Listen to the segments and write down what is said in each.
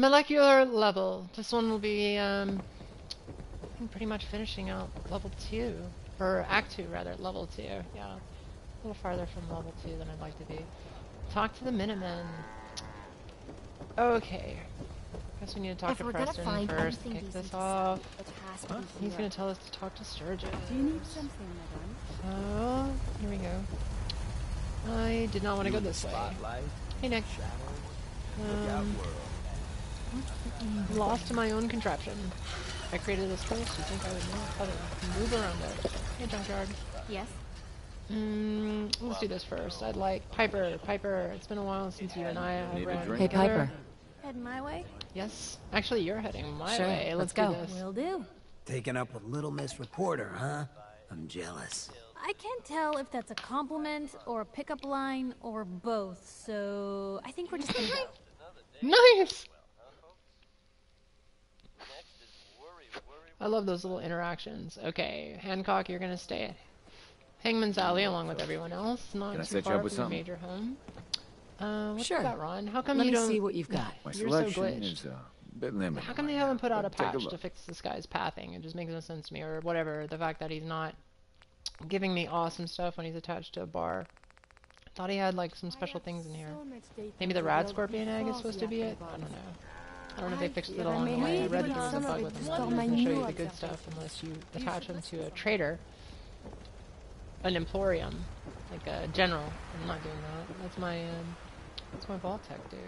Molecular level. This one will be, I'm pretty much finishing out level 2. Or Act 2, rather. Level 2. Yeah. A little farther from level 2 than I'd like to be. Talk to the Minutemen. Okay. Guess we need to talk to Preston first. Kick this off. He's gonna tell us to talk to Sturgis. Do you need something, madame? So, here we go. I did not want to go this way. Hey, Nick. Lost to my own contraption. I created this place. You think I would know how to move around it? Hey, Junkyard. Yes? Let's do this first. I'd like Piper. Piper, it's been a while since you and I have ran together. Hey, Piper. Heading my way? Yes. Actually, you're heading my way. Let's do go. this. Will do. Taking up with Little Miss Reporter, huh? I'm jealous. I can't tell if that's a compliment or a pickup line or both, so I think we're just gonna go. Nice! I love those little interactions. Okay, Hancock, you're gonna stay at Hangman's Alley along with everyone else. Not too far from the major home. What's that, Ron? How come you don't... Let me see what you've got. You're so glitched. Bit limited. How come they haven't put out a patch to fix this guy's pathing? It just makes no sense to me, or whatever. The fact that he's not giving me awesome stuff when he's attached to a bar. I thought he had like some special things in here. Maybe the rad scorpion egg is supposed to be it? I don't know. I don't know if they fixed it along the way. I read that there was a bug with them. It doesn't show you the good stuff unless you attach them to a trader. An emporium. Like a general. I'm not doing that. That's my Vault-Tec, dude.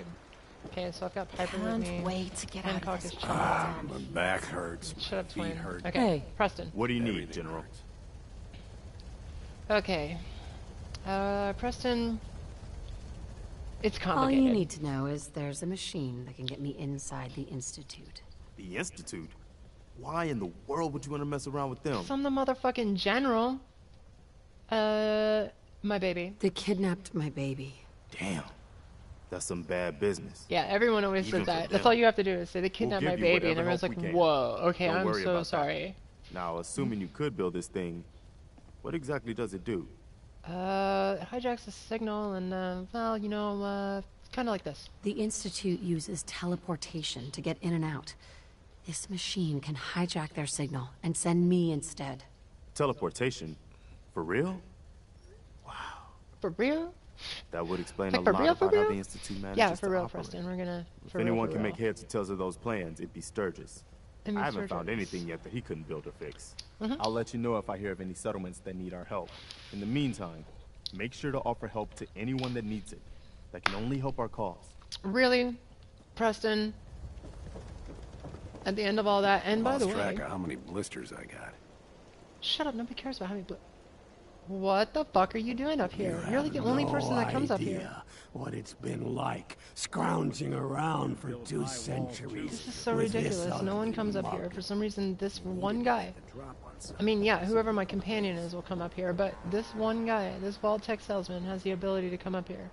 Okay, so I've got Piper with me. Can't wait to get out of this. My back hurts. Shut up, twin. Hurt. Okay, hey. Preston. What do you need, General? Okay. Preston, it's All complicated. you need to know is there's a machine that can get me inside the Institute. The Institute? Why in the world would you want to mess around with them? I'm the motherfucking general. My baby. They kidnapped my baby. Damn. That's some bad business. Yeah, everyone always says that. That's all you have to do is say they kidnapped my baby, and everyone's like, whoa, okay, I'm so sorry. Now, assuming you could build this thing, what exactly does it do? It hijacks the signal, and, well, you know, it's kind of like this. The Institute uses teleportation to get in and out. This machine can hijack their signal and send me instead. Teleportation? For real? Wow. For real? That would explain like a lot about real? how the Institute manages yeah, for to real, operate. Preston. We're gonna. If anyone can make heads or tails of those plans, it'd be Sturgis. I haven't found anything yet that he couldn't build or fix. I'll let you know if I hear of any settlements that need our help. In the meantime, make sure to offer help to anyone that needs it. That can only help our cause. Really, Preston? At the end of all that, and by the way, track of how many blisters I got. Shut up! Nobody cares about how many. What the fuck are you doing up here? You're like the only person that comes up here. What it's been like scrounging around for 2 centuries. This is so ridiculous. No one comes up here. For some reason, this one guy. I mean, yeah, whoever my companion is will come up here, but this one guy, this Vault-Tec salesman, has the ability to come up here.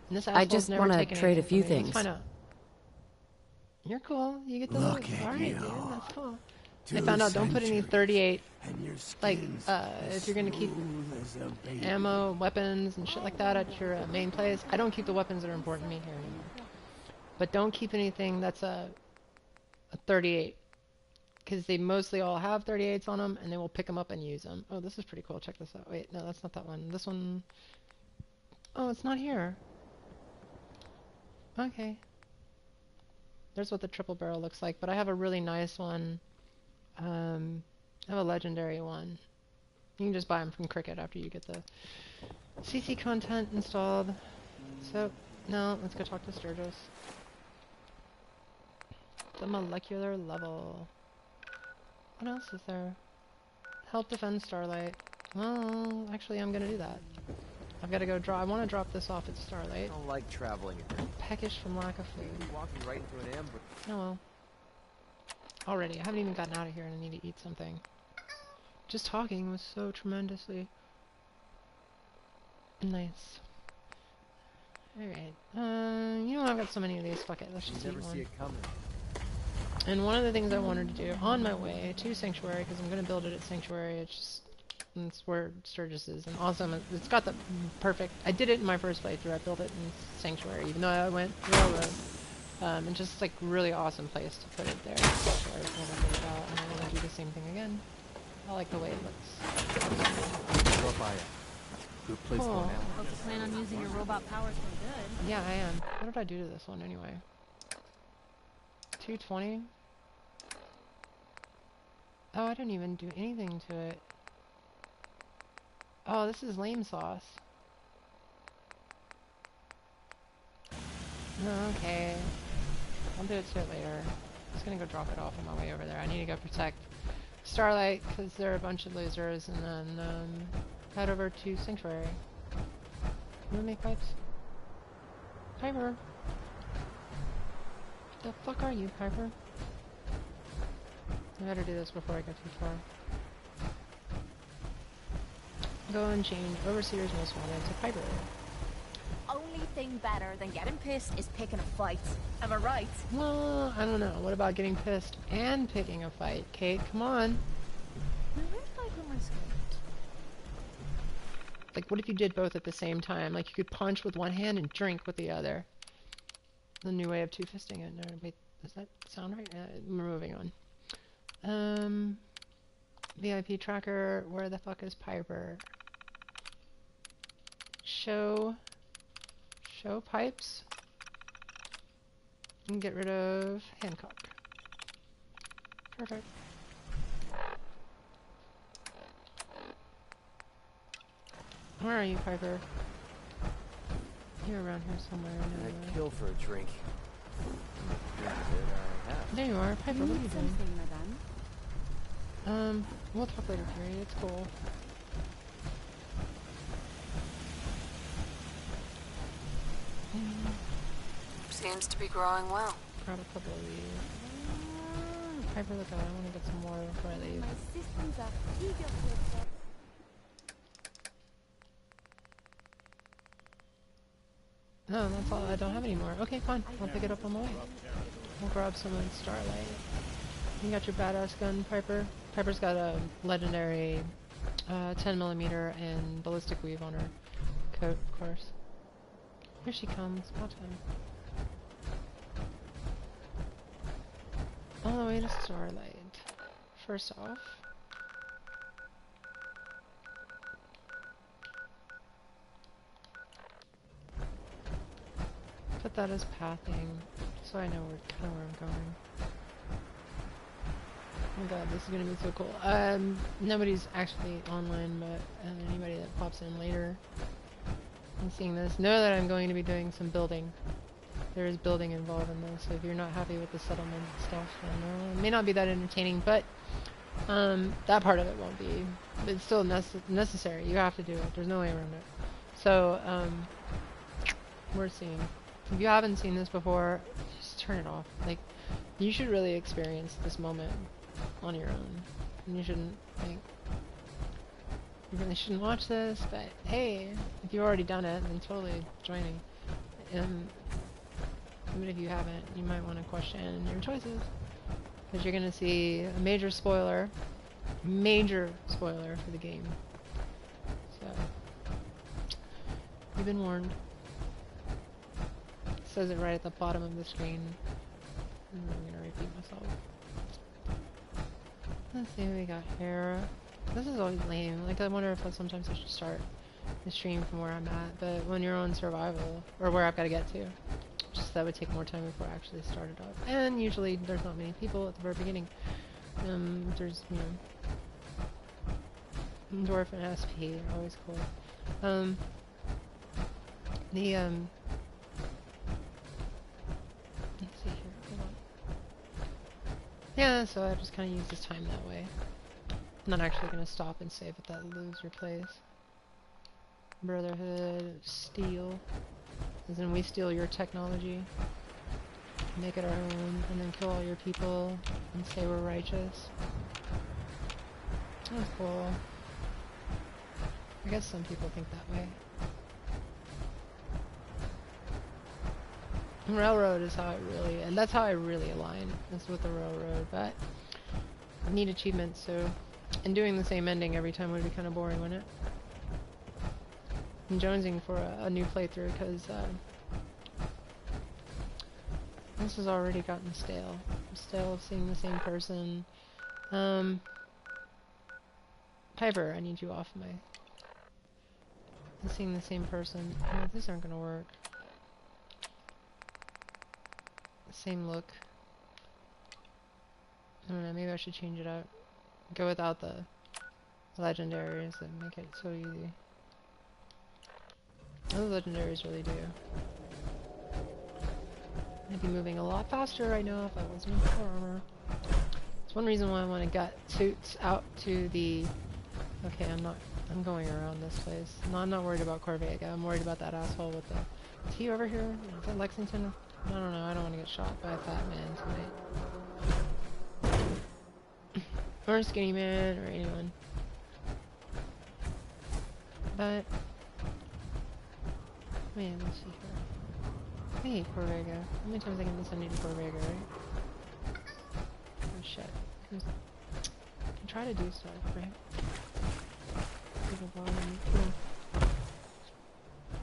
And this I just want to trade a few things. Let's find out. You're cool. You get the loot. Alright, dude. That's cool. I found out don't put any 38, like, if you're gonna keep ammo, weapons, and shit like that at your main place. I don't keep the weapons that are important to me here anymore. But don't keep anything that's a 38. Because they mostly all have 38s on them, and they will pick them up and use them. Oh, this is pretty cool. Check this out. Wait, no, that's not that one. This one... Oh, it's not here. Okay. There's what the triple barrel looks like, but I have a really nice one. I have a legendary one. You can just buy them from Cricket after you get the CC content installed. So, no, let's go talk to Sturgis. The molecular level. What else is there? Help defend Starlight. Well, actually I'm gonna do that. I've gotta go I wanna drop this off at Starlight. I don't like traveling. Peckish from lack of food. Walking right into an amber. Oh well. Already, I haven't even gotten out of here and I need to eat something. Just talking was so tremendously nice. Alright. You know I've got so many of these, fuck it, let's just eat Never see one. it coming. And one of the things I wanted to do on my way to Sanctuary, because I'm going to build it at Sanctuary, it's where Sturgis is, and awesome, it's got the perfect, I did it in my first playthrough, I built it in Sanctuary, even though I went railroad. And just like really awesome place to put it there. So I just want to put it out, and I want to do the same thing again. I like the way it looks. Good place Cool. for now. Hope you plan on using your robot powers for good. Yeah, I am. What did I do to this one anyway? 220? Oh, I didn't even do anything to it. Oh, this is lame sauce. Okay. I'll do it to it later. I'm just gonna go drop it off on my way over there. I need to go protect Starlight because they're a bunch of losers, and then head over to Sanctuary. You wanna make pipes? Piper! The fuck are you, Piper? I better do this before I go too far. Go and change Overseer's Most Wanted to Piper. Only thing better than getting pissed is picking a fight. Am I right? Well, I don't know. What about getting pissed and picking a fight? Kate, come on. Now, where did I put my skirt? Like, what if you did both at the same time? Like, you could punch with one hand and drink with the other. The new way of two-fisting it. No, wait, does that sound right? We're moving on. VIP tracker, where the fuck is Piper? Show pipes. And get rid of Hancock. Perfect. Where are you, Piper? You're around here somewhere. I'd kill for a drink. There you are. Piper, what are you doing? Something, madame. We'll talk later, Carrie. It's cool. Seems to be growing well. Grab a couple of these. Piper, look out. I want to get some more before I leave. My systems are eager for it. No, that's all. I don't have any more. Okay, fine. I'll pick it up on the way. We'll grab some of Starlight. You got your badass gun, Piper? Piper's got a legendary 10mm and ballistic weave on her coat, of course. Here she comes. About time. All the way to Starlight. First off, put that as pathing, so I know kind of where I'm going. Oh my god, this is gonna be so cool. Nobody's actually online, but anybody that pops in later and seeing this, know that I'm going to be doing some building. There is building involved in this, so if you're not happy with the settlement stuff, then it may not be that entertaining, but that part of it won't be. It's still necessary. You have to do it. There's no way around it. So, we're seeing. If you haven't seen this before, just turn it off. Like, you should really experience this moment on your own. And you shouldn't, like, you really shouldn't watch this, but hey, if you've already done it, then totally joining. Even if you haven't, you might want to question your choices. Because you're going to see a major spoiler for the game. So, you've been warned. It says it right at the bottom of the screen. And I'm going to repeat myself. Let's see what we got here. This is always lame. Like, I wonder if sometimes I should start the stream from where I'm at. But when you're on survival, or where I've got to get to, just that would take more time before I actually started up. And usually there's not many people at the very beginning. There's, you know, Dwarf and SP are always cool. Let's see here, hold on. Yeah, so I just kind of use this time that way. I'm not actually going to stop and save at that loser place. Brotherhood, steal. As in, we steal your technology, make it our own, and then kill all your people, and say we're righteous. That's cool. I guess some people think that way. Railroad is how I really, and that's how I really align, is with the railroad, but I need achievements, so, and doing the same ending every time would be kind of boring, wouldn't it? I'm jonesing for a new playthrough, because This has already gotten stale. I'm still seeing the same person. Piper, I need you off my... I'm seeing the same person. Oh, these aren't gonna work. Same look. I don't know, maybe I should change it up. Go without the legendaries that make it so easy. Those legendaries really do. I'd be moving a lot faster right now if I wasn't in core armor. It's one reason why I want to get suits out to the... Okay, I'm going around this place. No, I'm not worried about Corvega. I'm worried about that asshole with the... Is he over here? Is that Lexington? I don't know. I don't want to get shot by a fat man tonight. Or a skinny man, or anyone. But... Man, let's see here. I hate Corvega. How many times I can send you to Corvega, right? Oh shit. I can try to do stuff, right?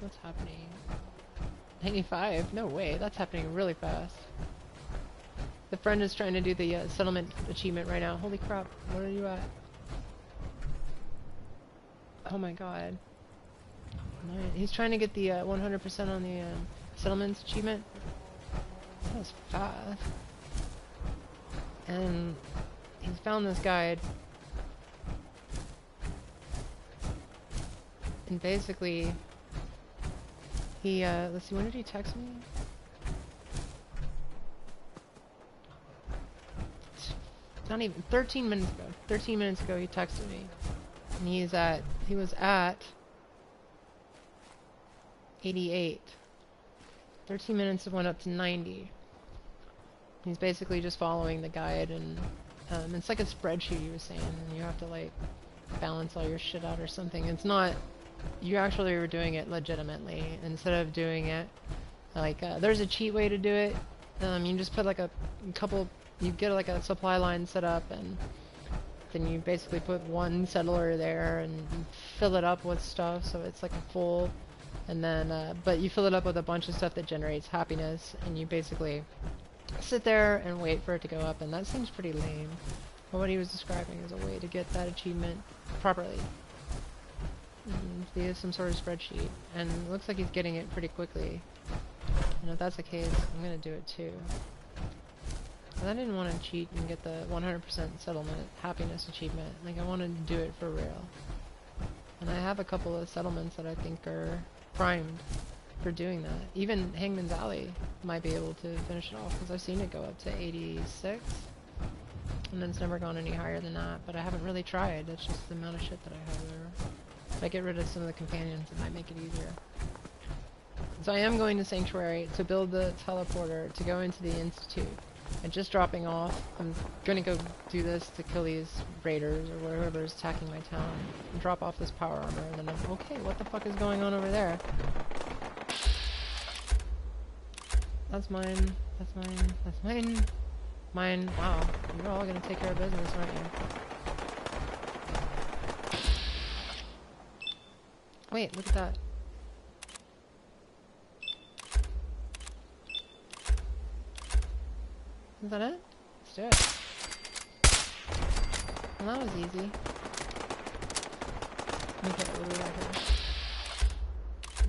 What's happening? 95? No way, that's happening really fast. The friend is trying to do the settlement achievement right now. Holy crap, where are you at? Oh my god. He's trying to get the 100% on the settlements achievement. That was fast. And he's found this guide. And basically, he, let's see, when did he text me? Not even, 13 minutes ago. 13 minutes ago he texted me. And he was at 88. 13 minutes it went up to 90. He's basically just following the guide, and it's like a spreadsheet he was saying, and you have to like balance all your shit out or something. It's not, you actually were doing it legitimately instead of doing it like there's a cheat way to do it. You just put like a couple, you get like a supply line set up, and then you basically put one settler there and fill it up with stuff so it's like a full, and then but you fill it up with a bunch of stuff that generates happiness, and you basically sit there and wait for it to go up, and that seems pretty lame. But what he was describing is a way to get that achievement properly via some sort of spreadsheet, and it looks like he's getting it pretty quickly. And if that's the case, I'm gonna do it too. But I didn't want to cheat and get the 100% settlement happiness achievement. Like, I wanted to do it for real. And I have a couple of settlements that I think are primed for doing that. Even Hangman's Alley might be able to finish it off, because I've seen it go up to 86, and then it's never gone any higher than that. But I haven't really tried. That's just the amount of shit that I have there. If I get rid of some of the companions, it might make it easier. So I am going to Sanctuary to build the teleporter to go into the Institute. And just dropping off, I'm gonna go do this to kill these raiders or whoever's attacking my town. And drop off this power armor, and then I'm okay, what the fuck is going on over there? That's mine, that's mine, that's mine. Mine, wow, you're all gonna take care of business, aren't you? Wait, look at that. Is that it? Let's do it. Well, that was easy. Okay, what do we got here?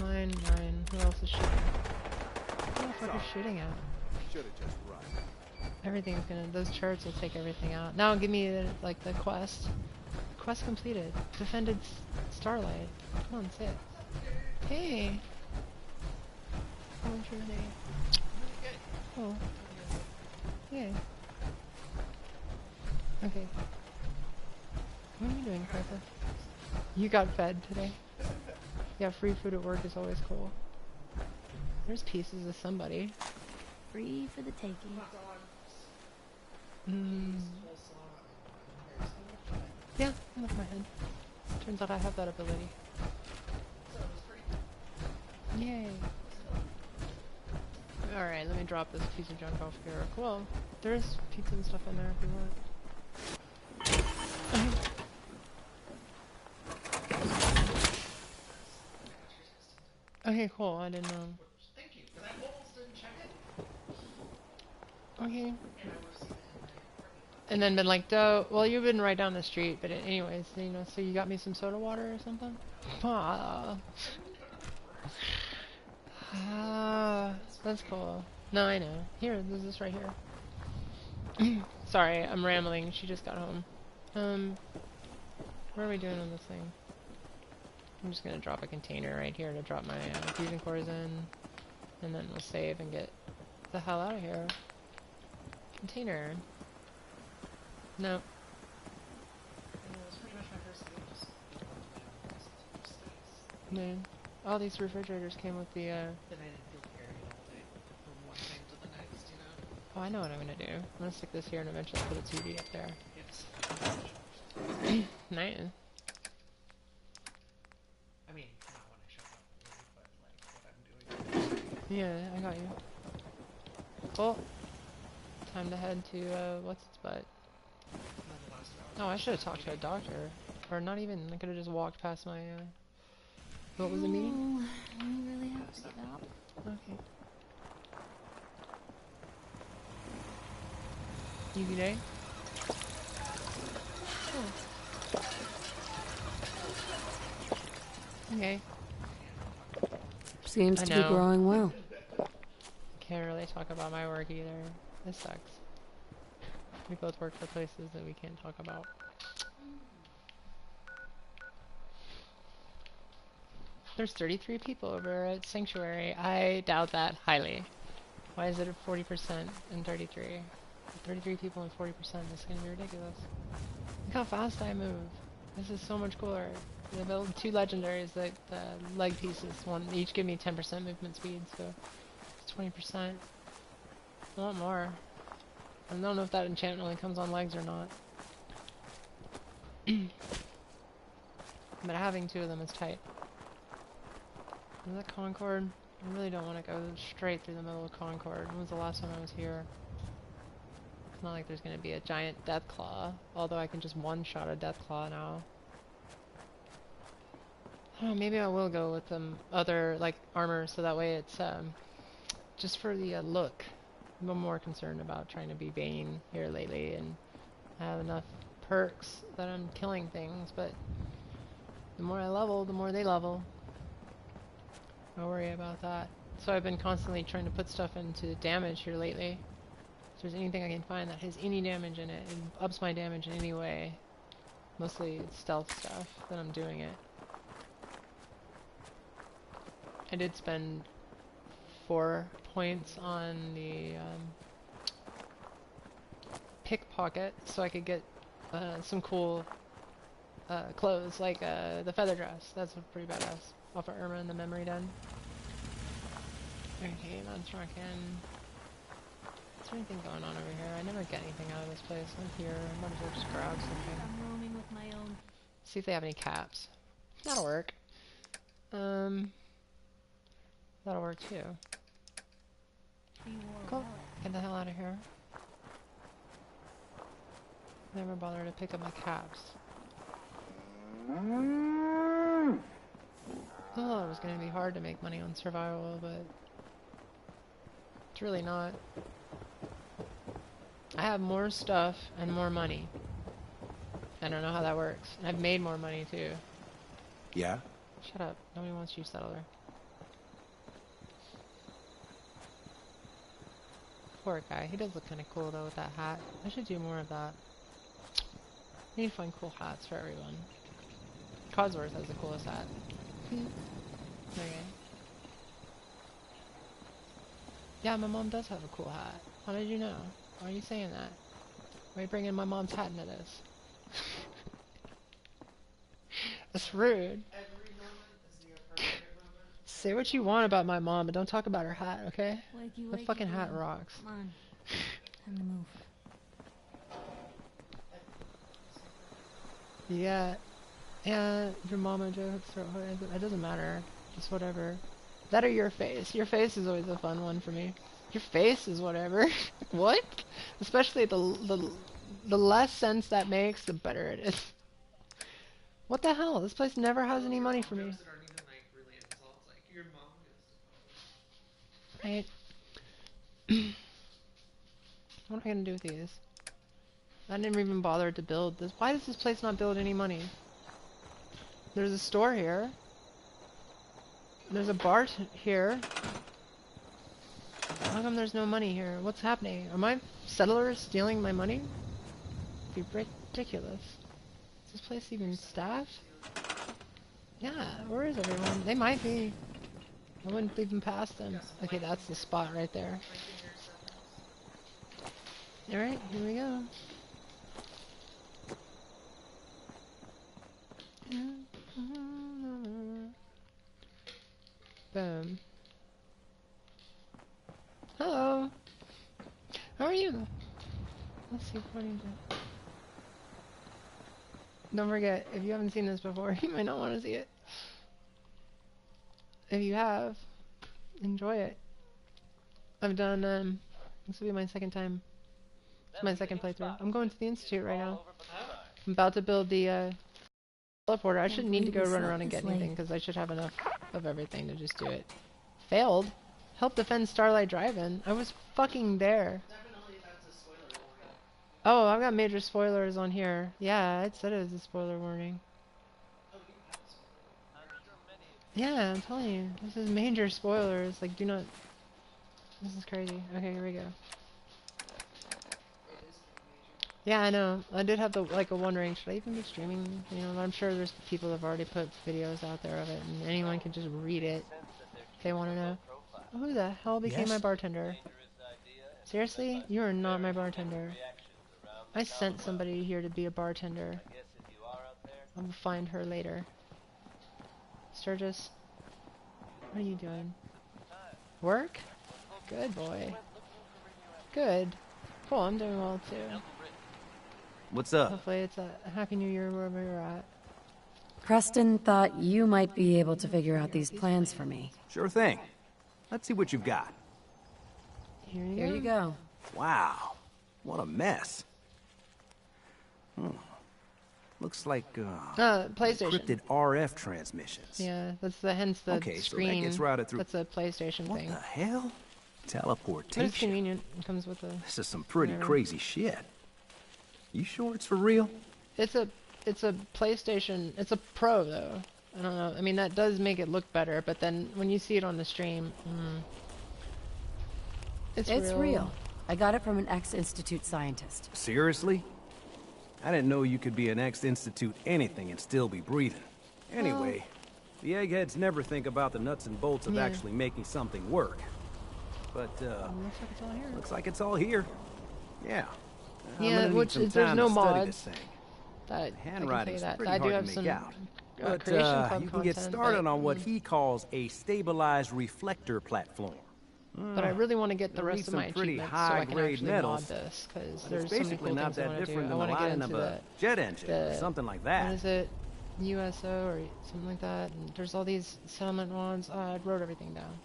Mine, mine. Who else is shooting? Who the fuck is shooting at? Should've just run. Everything's gonna, those turrets will take everything out. Now give me the, like, the quest. Quest completed. Defended Starlight. Come on, say it. Hey! Oh, what's your name? Oh. Yay. Okay. What are you doing, Piper? You got fed today. Yeah, free food at work is always cool. There's pieces of somebody. Free for the taking. Yeah, I love my head. Turns out I have that ability. Yay. Alright, let me drop this piece of junk off here. Well, there's pizza and stuff in there if you want. Okay, cool. I didn't know. Thank you, because I almost didn't check it. Okay. And then been like, duh, well, you've been right down the street, but anyways, you know, so you got me some soda water or something? That's cool. No, I know. Here, there's this right here. Sorry, I'm rambling. She just got home. What are we doing on this thing? I'm just gonna drop a container right here to drop my fusion cores in, and then we'll save and get the hell out of here. Container. No. Man, all these refrigerators came with the. Oh, I know what I'm gonna do. I'm gonna stick this here and eventually put a TV up there. Nice. Yeah, I got you. Well, time to head to, what's its butt? Oh, I should have talked to a doctor. Or not even, I could have just walked past my, what was the meeting? You really have to stop. Okay. Easy day? Okay. Seems to be growing well. Can't really talk about my work either. This sucks. We both work for places that we can't talk about. There's 33 people over at Sanctuary. I doubt that highly. Why is it at 40% and 33? 33 people and 40%. This is gonna be ridiculous. Look how fast I move. This is so much cooler. They built 2 legendaries, like the leg pieces. One each give me 10% movement speed, so it's 20%. I want more. I don't know if that enchantment only comes on legs or not. But having 2 of them is tight. Is that Concord? I really don't want to go straight through the middle of Concord. When was the last time I was here? It's not like there's going to be a giant Deathclaw, although I can just one-shot a Deathclaw now. Oh, maybe I will go with other, like, armor, so that way it's, just for the, look. I'm more concerned about trying to be Bane here lately, and I have enough perks that I'm killing things, but the more I level, the more they level. Don't worry about that. So I've been constantly trying to put stuff into damage here lately. If there's anything I can find that has any damage in it, and ups my damage in any way, mostly stealth stuff, then I'm doing it. I did spend 4 points on the pickpocket so I could get some cool clothes, like the feather dress. That's pretty badass. Off of Irma in the memory den. Okay, that's rockin'. Is there anything going on over here? I never get anything out of this place. I'm here. I might as well just grab something. I'm roaming with my own. See if they have any caps. That'll work. That'll work too. Cool. Get the hell out of here. Never bothered to pick up my caps. I thought it was going to be hard to make money on survival, but it's really not. I have more stuff and more money. I don't know how that works. And I've made more money too. Yeah? Shut up. Nobody wants you, settler. Poor guy. He does look kind of cool though with that hat. I should do more of that. I need to find cool hats for everyone. Codsworth has the coolest hat. Okay. Yeah, my mom does have a cool hat. How did you know? Why are you saying that? Why are you bringing my mom's hat into this? That's rude. Say what you want about my mom, but don't talk about her hat, okay? Wakey, The fucking hat rocks. Come on. Time to move. Yeah. Yeah, your mama jokes, or whatever. It doesn't matter. Just whatever. That or your face. Your face is always a fun one for me. Your face is whatever. What? Especially the less sense that makes, the better it is. What the hell? This place never has any money for me. Right. What am I gonna do with these? I didn't even bother to build this. Why does this place not build any money? There's a store here. There's a bar here. How come there's no money here? What's happening? Are my settlers stealing my money? It'd be ridiculous. Is this place even staffed? Yeah, where is everyone? They might be. I wouldn't leave them past them. Okay, that's the spot right there. Alright, here we go. Boom. Hello. How are you? Let's see, what do you do? Don't forget, if you haven't seen this before, you might not want to see it. If you have, enjoy it. I've done, this will be my second time. It's my second playthrough. I'm going to the Institute right now. I'm about to build the, teleporter. I shouldn't need to go run around and get anything, because I should have enough of everything to just do it. Failed? Help defend Starlight Drive-In. I was fucking there. Oh, I've got major spoilers on here. Yeah, it said it was a spoiler warning. Yeah, I'm telling you. This is major spoilers. Like, do not... This is crazy. Okay, here we go. Yeah, I know. I did have the, like, a wondering, should I even be streaming? You know, I'm sure there's people that have already put videos out there of it, and anyone can just read it if they want to know. Who the hell became my bartender? Seriously? You are not my bartender. I sent somebody here to be a bartender. I will find her later. Sturgis, what are you doing? Work? Good boy. Good. Cool, I'm doing well too. What's up? Hopefully it's a Happy New Year wherever you're at. Preston thought you might be able to figure out these plans for me. Sure thing. Let's see what you've got. Here you go. Wow. What a mess. Looks like, PlayStation. encrypted RF transmissions. Yeah, that's the, hence the Okay, so screen. that gets routed through... That's a PlayStation What thing. the hell? But Teleportation. it's convenient. It comes with a... This is some pretty whatever. crazy shit. You sure it's for real? It's a PlayStation. It's a Pro though. I don't know. I mean, that does make it look better, but then when you see it on the stream, it's real. I got it from an ex-Institute scientist. Seriously? I didn't know you could be an ex-Institute anything and still be breathing. Anyway, the eggheads never think about the nuts and bolts of actually making something work. But, looks like it's all here. Yeah. Yeah, which there's no mods. That handwriting's pretty I do hard have to make out. But Creation Club you can get content, started but, on what he calls a stabilized reflector platform. But I really want to get the You'll rest need of some my pretty achievements so I can high-grade actually metals, mod this, because But there's it's so many basically cool not things I that want to do. different I than the want to get lining into of a jet engine or something like what that. is it? USO or something like that. And there's all these settlement ones. I wrote everything down.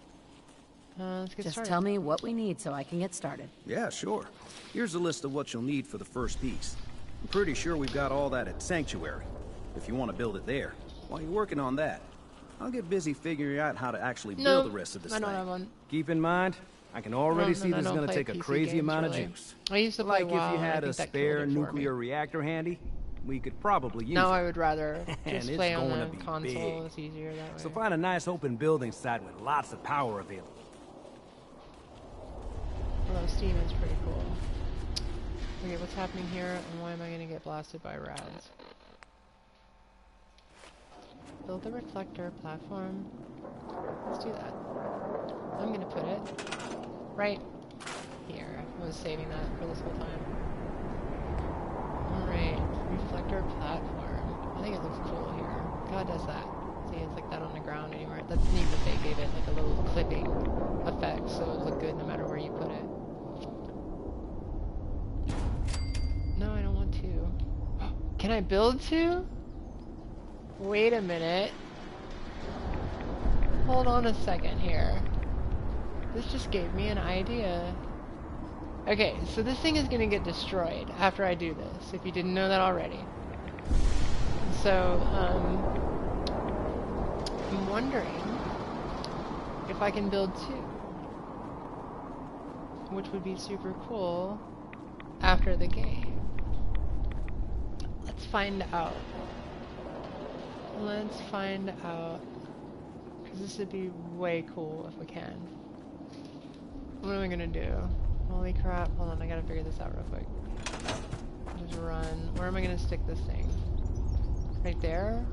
Let's get Just started. tell me what we need so I can get started. Yeah, sure. Here's a list of what you'll need for the first piece. I'm pretty sure we've got all that at Sanctuary, if you want to build it there. While you're working on that, I'll get busy figuring out how to actually build the rest of this thing. I don't have one. Keep in mind, I can already see this is going to take a crazy amount of juice. I used to play Like WoW, if you and I had a think that spare killed it for nuclear me. reactor handy, we could probably use Now it. I would rather And just it's play on gonna the be console. big. It's easier that way. So find a nice open building site with lots of power available. Although Steam is pretty cool. Okay, what's happening here, and why am I going to get blasted by rads? Build the reflector platform. Let's do that. I'm going to put it right here. I was saving that for this whole time. Alright, reflector platform. I think it looks cool here. God does that. See, it's like that on the ground anywhere. That's neat that they gave it like a little clipping effect, so it look good no matter where you put it. No, I don't want to. Can I build two? Wait a minute. Hold on a second here. This just gave me an idea. Okay, so this thing is gonna get destroyed after I do this, if you didn't know that already. So, I'm wondering if I can build two. Which would be super cool. after the game. Let's find out. Let's find out. Because this would be way cool if we can. What am I gonna do? Holy crap. Hold on, I gotta figure this out real quick. Just run. Where am I gonna stick this thing? Right there?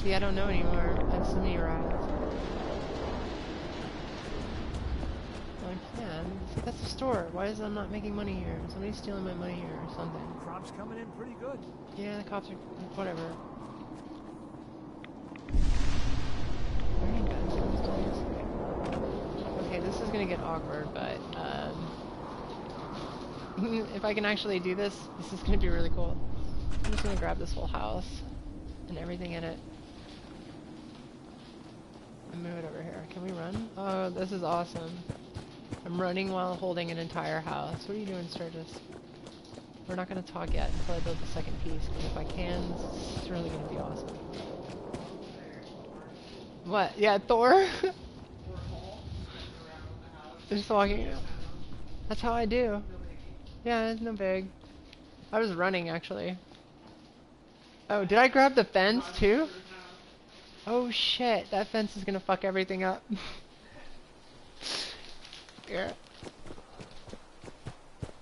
See, I don't know anymore. I have so many rats. Well, I can. See, that's the store. Why is I'm not making money here? Somebody's stealing my money here or something. Crop's coming in pretty good. Yeah, the cops are... whatever. Where are you guys these days? Okay, this is gonna get awkward, but, if I can actually do this, this is gonna be really cool. I'm just gonna grab this whole house and everything in it. And move it over here. Can we run? Oh, this is awesome. I'm running while holding an entire house. What are you doing, Sturgis? We're not gonna talk yet until I build the second piece, because if I can, this is really gonna be awesome. What? Yeah, Thor? Just walking. That's how I do. Yeah, it's no big. I was running, actually. Oh, did I grab the fence, too? Oh, shit. That fence is gonna fuck everything up. Here.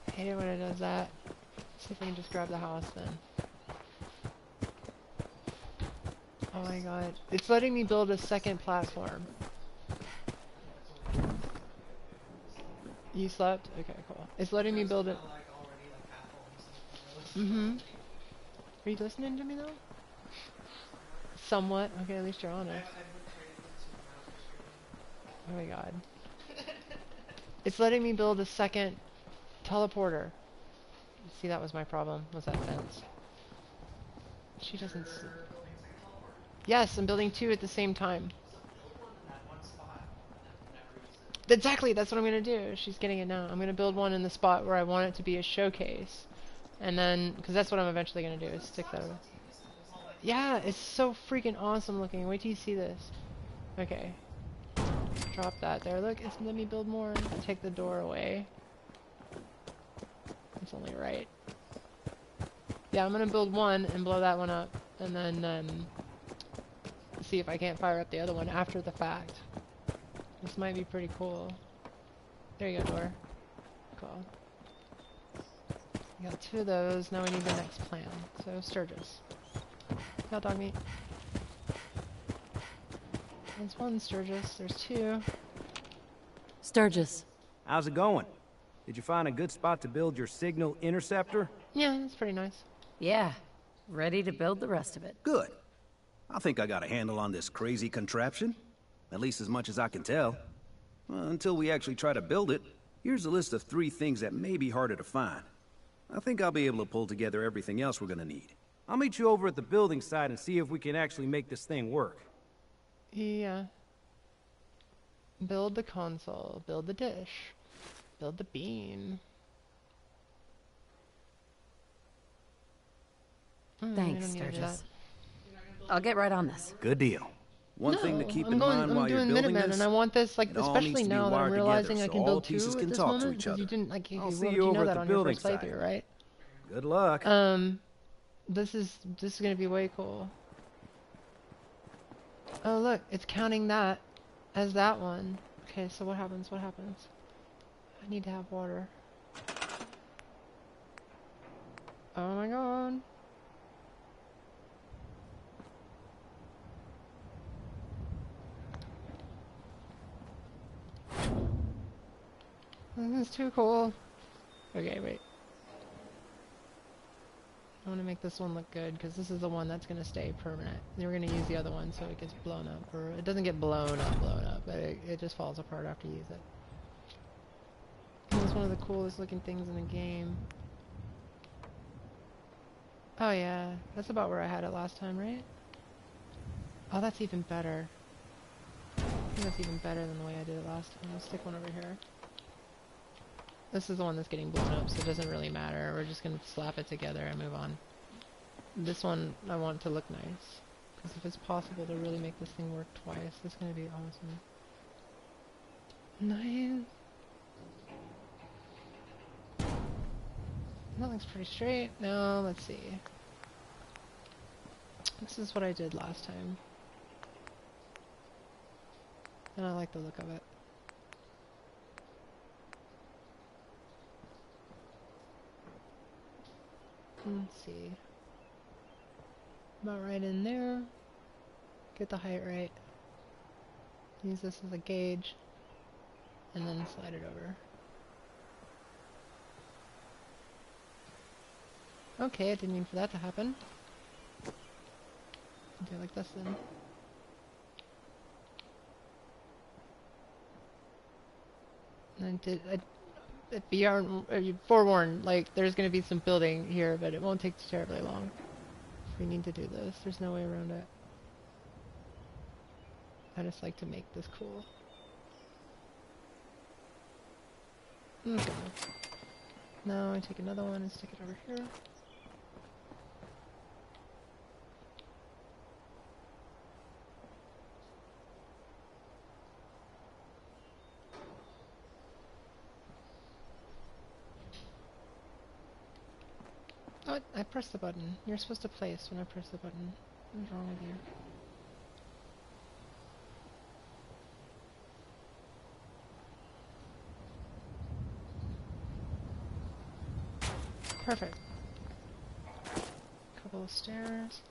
I hate it when it does that. Let's see if I can just grab the house, then. Oh my god. It's letting me build a second platform. You slept? Okay, cool. It's letting me build it. Mm-hmm. Are you listening to me though? Somewhat. Okay, at least you're honest. Oh my god. It's letting me build a second teleporter. See, that was my problem. Was that fence? She doesn't. Yes, I'm building two at the same time. Exactly, that's what I'm gonna do. She's getting it now. I'm gonna build one in the spot where I want it to be a showcase. And then, because that's what I'm eventually gonna do, is stick that over. Yeah, it's so freaking awesome looking. Wait till you see this. Okay. Drop that there. Look, it's let me build more. Take the door away. It's only right. Yeah, I'm gonna build one and blow that one up. And then, see if I can't fire up the other one after the fact. This might be pretty cool. There you go, door. Cool. We got two of those. Now we need the next plan. So, Sturgis. Got dog meat. There's one Sturgis. There's two. Sturgis. How's it going? Did you find a good spot to build your signal interceptor? Yeah, it's pretty nice. Yeah. Ready to build the rest of it. Good. I think I got a handle on this crazy contraption. At least as much as I can tell. Until we actually try to build it, here's a list of 3 things that may be harder to find. I think I'll be able to pull together everything else we're gonna need. I'll meet you over at the building site and see if we can actually make this thing work. Yeah. Build the console. Build the dish. Build the beam. Thanks, Sturgis. I'll get right on this. Good deal. One thing to keep in mind while you're doing building Minutemen, this, and I want this, like, especially now that I'm realizing I can build two pieces at can this talk to moment, each because you other. didn't, like, you I'll see you you know over that at the on your building first playthrough, site. right? Good luck. This is gonna be way cool. Oh look, it's counting that as that one. Okay, so what happens? What happens? I need to have water. Oh my god. This is too cool. Okay, wait. I want to make this one look good, because this is the one that's going to stay permanent. Then we're going to use the other one so it gets blown up. Or it doesn't get blown up, but it just falls apart after you use it. It's one of the coolest looking things in the game. Oh yeah, that's about where I had it last time, right? Oh, that's even better. I think that's even better than the way I did it last time. I'll stick one over here. This is the one that's getting blown up, so it doesn't really matter. We're just going to slap it together and move on. This one, I want to look nice. Because if it's possible to really make this thing work twice, it's going to be awesome. Nice. That looks pretty straight. Now, let's see. This is what I did last time. And I like the look of it. Let's see. About right in there. Get the height right. Use this as a gauge. And then slide it over. Okay, I didn't mean for that to happen. Do it like this then. And be forewarned, like, there's gonna be some building here, but it won't take terribly long. We need to do this. There's no way around it. I just like to make this cool. Okay. Now I take another one and stick it over here. Oh, I pressed the button. You're supposed to place when I press the button. What's wrong with you? Perfect. Couple of stairs.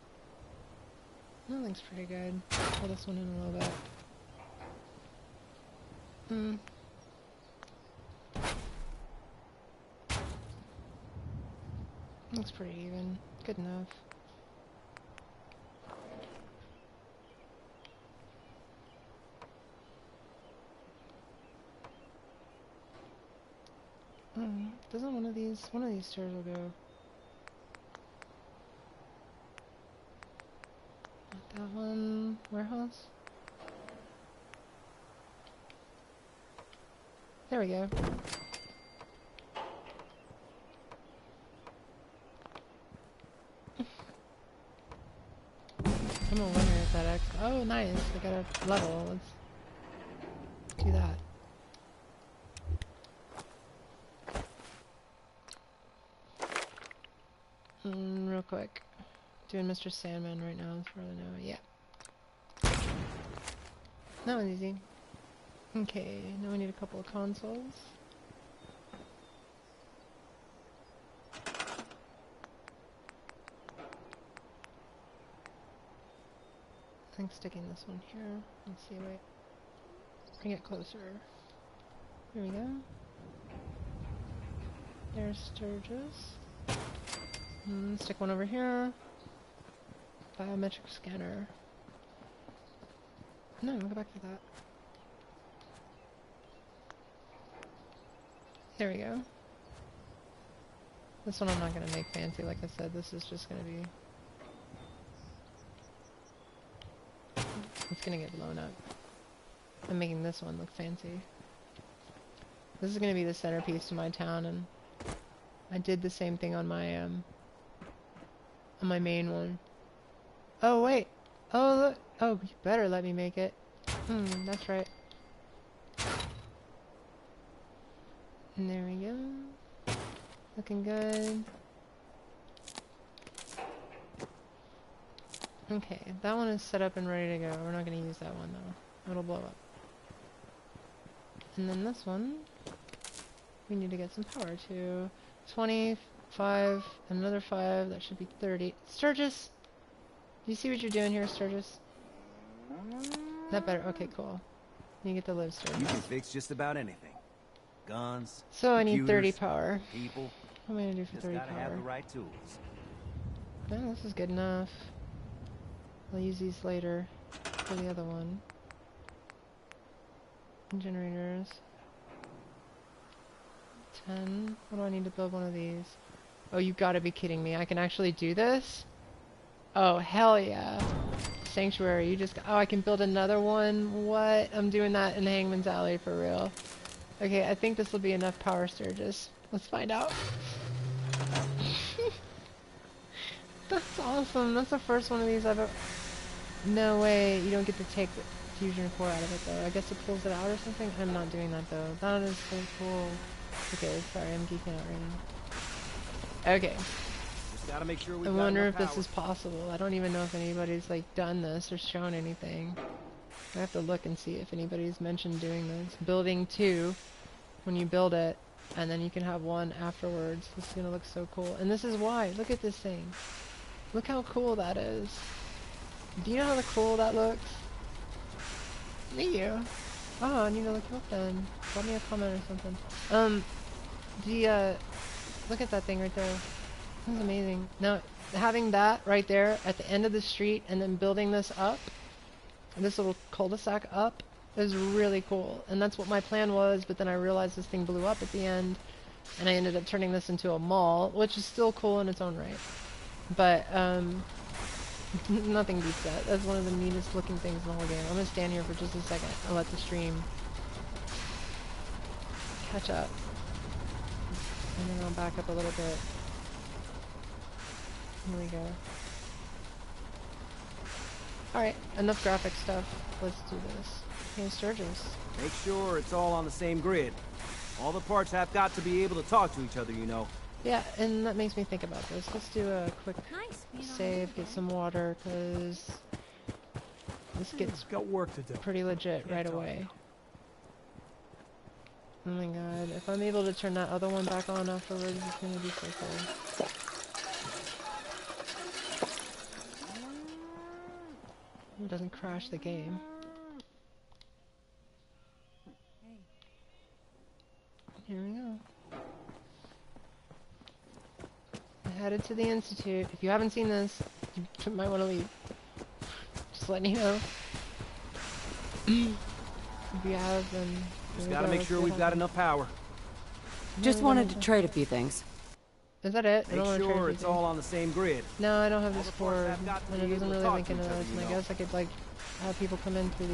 That looks pretty good. Pull this one in a little bit. Looks pretty even. Good enough. Doesn't one of these stairs will go? Not that one. Warehouse? There we go. I'm a winner at that X. Oh, nice. I got a level. Let's do that. Real quick. Doing Mr. Sandman right now as far as I know. Yeah. That was easy. Okay, now we need a couple of consoles. I think sticking this one here. Let's see, wait. Bring it closer. Here we go. There's Sturgis. Stick one over here. Biometric scanner. No, go back to that. There we go. This one I'm not going to make fancy, like I said. This is just going to be... It's going to get blown up. I'm making this one look fancy. This is going to be the centerpiece to my town, and I did the same thing on my main one. Oh, wait. Oh, look. Oh, you better let me make it. That's right. And there we go. Looking good. Okay, that one is set up and ready to go. We're not going to use that one, though. It'll blow up. And then this one, we need to get some power to. 25, another 5, that should be 30. Sturgis! Do you see what you're doing here, Sturgis? That better? Okay, cool. You get to live, Sturgis. You can fix just about anything. Guns, so I need 30 power. People. What am I gonna do for 30 gotta power? have the right tools. No, this is good enough. I'll use these later for the other one. Generators. 10. What do I need to build one of these? Oh, you gotta be kidding me. I can actually do this? Oh, hell yeah. Sanctuary, you just... Oh, I can build another one? What? I'm doing that in Hangman's Alley for real. Okay, I think this will be enough power, Sturgis. Let's find out. That's awesome. That's the first one of these I've ever... No way. You don't get to take the fusion core out of it, though. I guess it pulls it out or something? I'm not doing that, though. That is so cool. Okay, sorry, I'm geeking out right now. Okay. Just gotta make sure we I wonder if this is possible. I don't even know if anybody's like done this or shown anything. I have to look and see if anybody's mentioned doing this. Building 2, when you build it, and then you can have 1 afterwards. This is gonna look so cool. And this is why. Look at this thing. Look how cool that is. Do you know how cool that looks? Me you. Oh, I need to look you up then. Drop me a comment or something. Look at that thing right there. That's amazing. Now, having that right there at the end of the street and then building this up, this little cul-de-sac up, is really cool. And that's what my plan was, but then I realized this thing blew up at the end, and I ended up turning this into a mall, which is still cool in its own right. But, nothing beats that. That's one of the neatest looking things in the whole game. I'm gonna stand here for just a second and let the stream catch up. And then I'll back up a little bit. Here we go. Alright, enough graphic stuff. Let's do this. Hey, Sturgis. Make sure it's all on the same grid. All the parts have got to be able to talk to each other, you know. Yeah, and that makes me think about this. Let's do a quick save, get some water, because this gets got work to do. Pretty legit right away. Oh my god, if I'm able to turn that other one back on afterwards, it's gonna be so cool. It doesn't crash the game. Here we go. Headed to the Institute. If you haven't seen this, you might want to leave. Just letting you know. If you have, then... Just gotta make sure we've got enough power. Just wanted to trade a few things. Is that it? Make sure it's all on the same grid. No, I don't have this cord, and it doesn't really link into this, and I guess I could, like, have people come in through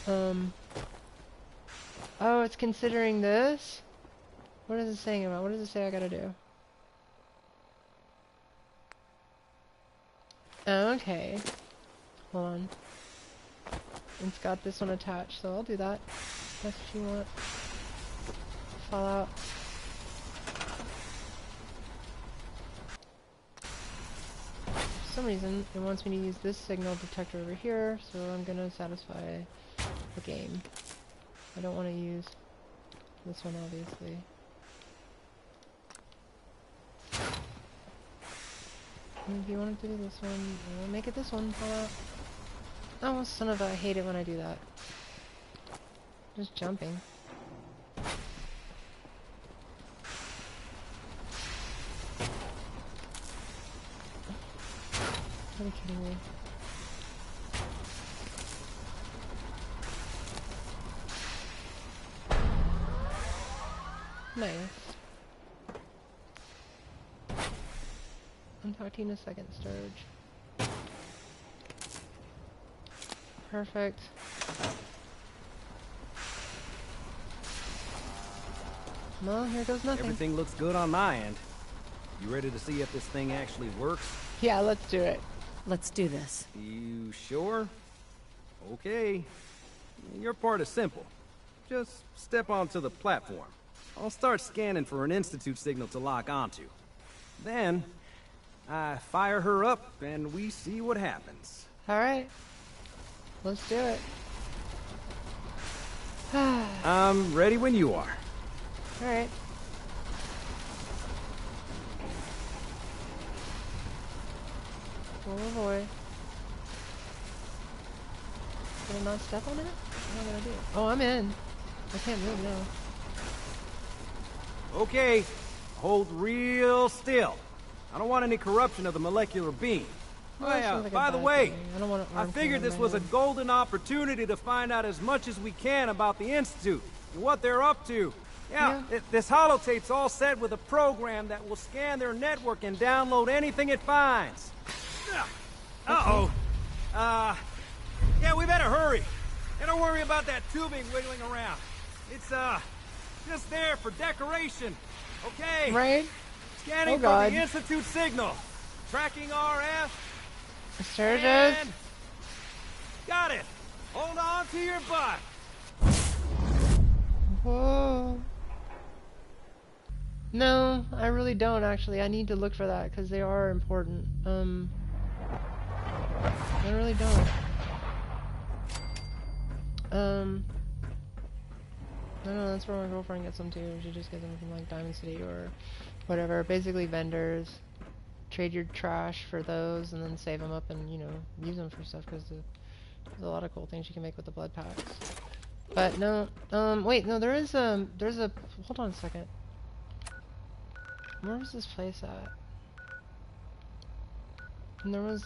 the, Oh, it's considering this? What is it saying about? What does it say I gotta do? Okay. Hold on. It's got this one attached, so I'll do that. That's what you want. Fallout. For some reason, it wants me to use this signal detector over here, so I'm gonna satisfy the game. I don't want to use this one, obviously. And if you wanted to do this one, I'll make it this one. Fallout. Oh, son of a... I hate it when I do that. Just jumping. Are you kidding me? Nice. I'm talking a second, Sturge. Perfect. Well, here goes nothing. Everything looks good on my end. You ready to see if this thing actually works? Yeah, let's do it. Let's do this. You sure? Okay. Your part is simple. Just step onto the platform. I'll start scanning for an Institute signal to lock onto. Then, I fire her up and we see what happens. Alright. Let's do it. I'm ready when you are. Alright. Oh boy. Did I not step on it? What am I gonna do? Oh, I'm in. I can't move now. Okay, hold real still. I don't want any corruption of the molecular beam. Well, Oh yeah, like by the way, I figured this was a golden opportunity to find out as much as we can about the Institute and what they're up to. Yeah, this holotape's all set with a program that will scan their network and download anything it finds. Uh-oh. Yeah, we better hurry. And don't worry about that tubing wiggling around. It's, just there for decoration. Okay? Right? Scanning for the Institute signal. Tracking RF. Sturgis. And... got it. Hold on to your butt. Whoa. No, I really don't actually. I need to look for that because they are important. I really don't. I don't know, that's where my girlfriend gets them too. She just gets them from like Diamond City or whatever. Basically vendors. Trade your trash for those and then save them up and, you know, use them for stuff because there's a lot of cool things you can make with the blood packs. But no, wait, no, there's a, hold on a second. Where was this place at? And there was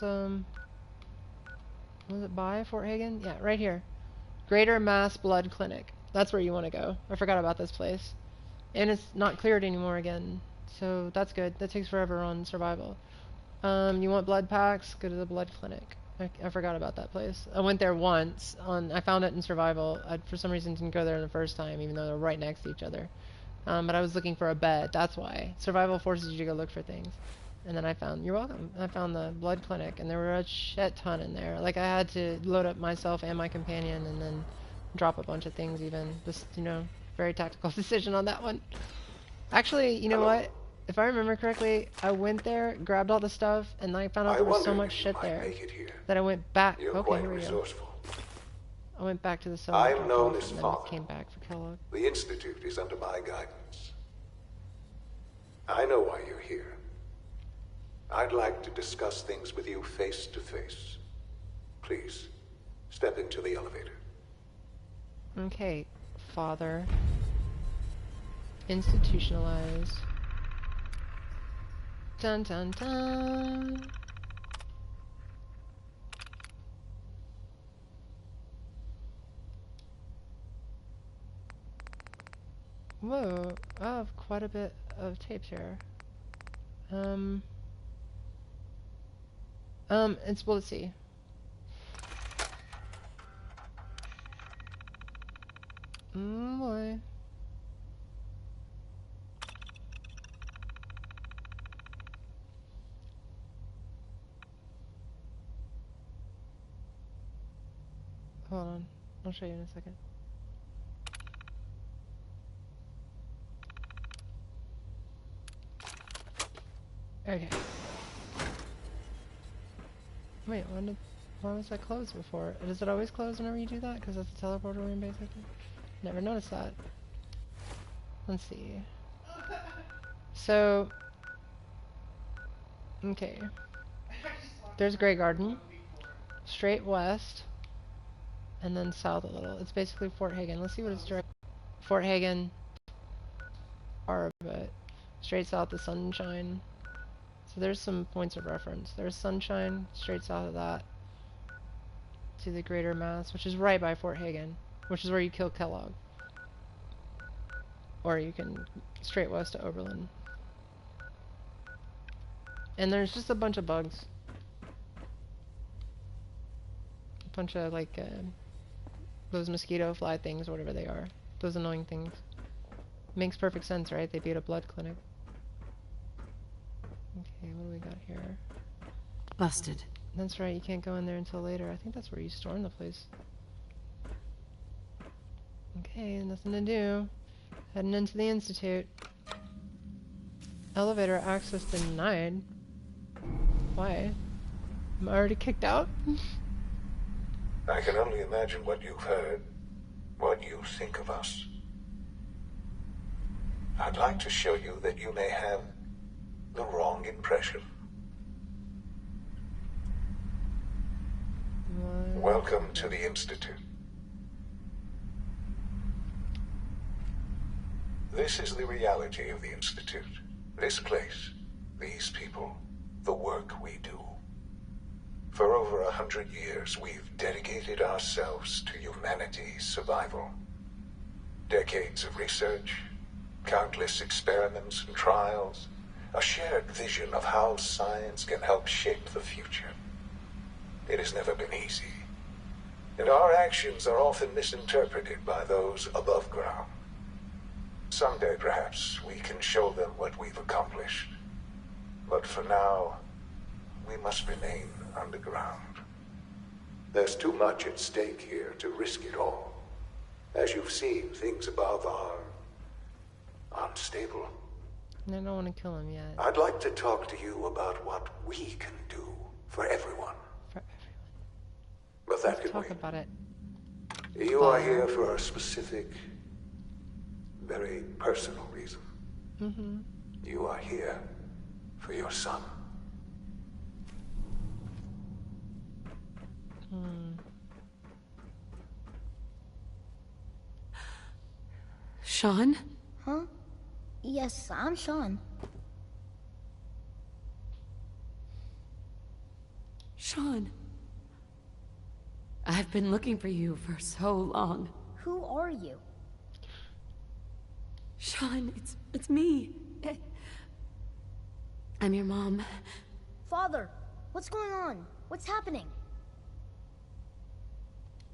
it by Fort Hagen? Yeah, right here. Greater Mass Blood Clinic. That's where you want to go. I forgot about this place. And it's not cleared anymore again. So that's good. That takes forever on survival. You want blood packs? Go to the blood clinic. I forgot about that place. I went there once. I found it in survival. I, for some reason, didn't go there the first time, even though they're right next to each other. But I was looking for a bed. That's why. Survival forces you to go look for things. And then I found, you're welcome, I found the blood clinic, and there were a shit ton in there. Like, I had to load up myself and my companion, and then drop a bunch of things even. Just, you know, very tactical decision on that one. Actually, you know what? If I remember correctly, I went there, grabbed all the stuff, and I found out there was so much shit there that I went back. Okay, here we go. I went back to the cell. I've known this and then father. Came back for Kellogg. The Institute is under my guidance. I know why you're here. I'd like to discuss things with you face to face. Please, step into the elevator. Okay, father. Institutionalized. Dun dun dun. Whoa, I have quite a bit of tapes here. It's, well, let's see. Boy. Hold on, I'll show you in a second. Okay. Wait, why was that closed before? Does it always close whenever you do that? Because that's a teleporter room, basically? Never noticed that. Let's see. So... okay. There's Grey Garden. Straight west. And then south a little. It's basically Fort Hagen. Let's see what it's direct. Fort Hagen. But straight south is Sunshine. So there's some points of reference. There's Sunshine, straight south of that, to the Greater Mass, which is right by Fort Hagen, which is where you kill Kellogg. Or you can straight west to Oberlin. And there's just a bunch of bugs. A bunch of, like, those mosquito fly things, or whatever they are. Those annoying things. Makes perfect sense, right? They beat a blood clinic. Okay, what do we got here? Busted. That's right, you can't go in there until later. I think that's where you storm the place. Okay, nothing to do. Heading into the Institute. Elevator access denied. Why? Am I already kicked out? I can only imagine what you've heard, what you think of us. I'd like to show you that you may have the wrong impression. What? Welcome to the Institute. This is the reality of the Institute. This place, these people, the work we do. For over 100 years, we've dedicated ourselves to humanity's survival. Decades of research, countless experiments and trials, a shared vision of how science can help shape the future. It has never been easy, and our actions are often misinterpreted by those above ground. Someday, perhaps, we can show them what we've accomplished. But for now, we must remain underground. There's too much at stake here to risk it all. As you've seen, things above are unstable. I don't want to kill him yet. I'd like to talk to you about what we can do for everyone. For everyone. But that Let's can talk wait. about it. You are here for a specific, very personal reason. Mm-hmm. You are here for your son. Sean? Huh? Yes, I'm Sean. Sean. I've been looking for you for so long. Who are you? Sean, it's me. I'm your mom. Father, what's going on? What's happening?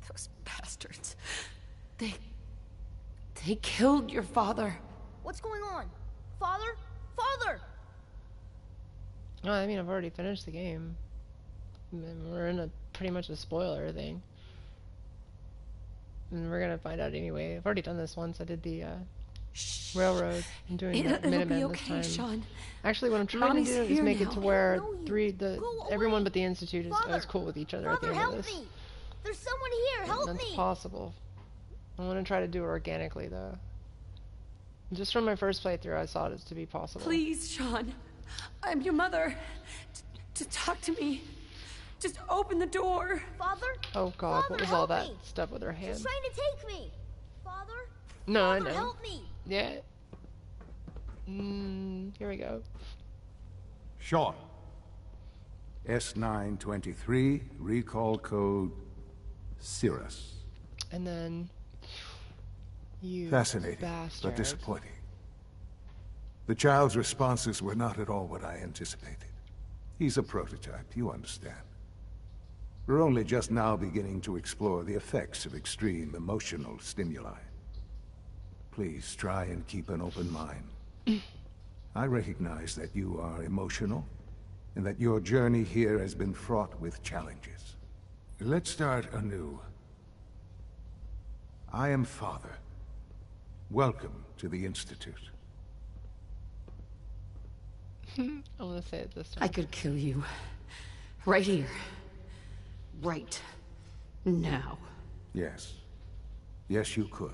Those bastards. They killed your father. What's going on? Father? Father! Oh, I mean, I've already finished the game. I mean, we're in a pretty much a spoiler thing. And we're gonna find out anyway. I've already done this once. I did the railroad. I'm doing the It'll Minutemen be this okay, time. Sean. Actually, what I'm trying Mommy's to do is here make it now. to where Go everyone away. but the Institute is Father! cool with each other at the Father, end of help this. me! There's someone here, help That's me! possible. I want to try to do it organically, though. Just from my first playthrough, I saw it as to be possible. Please, Sean. I'm your mother. To talk to me. Just open the door. Father? Oh God, Father, what was all help that me. stuff with her hand? She's trying to take me! Father? No, I Father, know. help me! Yeah. Here we go. Sean. S923, recall code Cirrus. And then you Fascinating, bastard. but disappointing. The child's responses were not at all what I anticipated. He's a prototype, you understand. We're only just now beginning to explore the effects of extreme emotional stimuli. Please try and keep an open mind. I recognize that you are emotional, and that your journey here has been fraught with challenges. Let's start anew. I am Father. Welcome to the Institute. I'm gonna say it this time. I could kill you. Right here. Right now. Yes. Yes, you could.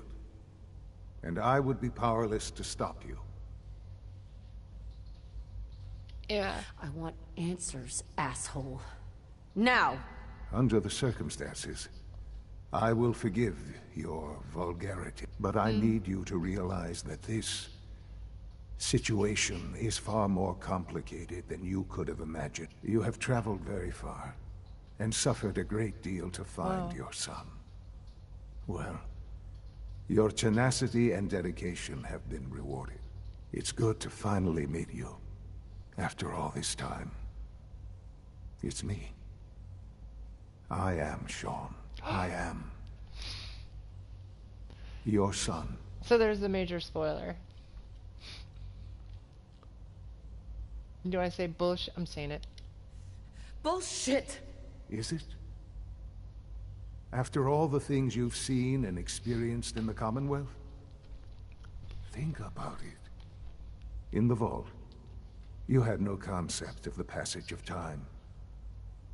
And I would be powerless to stop you. Yeah. I want answers, asshole. Now! Under the circumstances, I will forgive your vulgarity. But I need you to realize that this situation is far more complicated than you could have imagined. You have traveled very far, and suffered a great deal to find your son. Well, your tenacity and dedication have been rewarded. It's good to finally meet you, after all this time. It's me. I am Sean. I am your son. So there's the major spoiler. Do I say bullshit? I'm saying it. Bullshit! Is it? After all the things you've seen and experienced in the Commonwealth? Think about it. In the vault, you had no concept of the passage of time.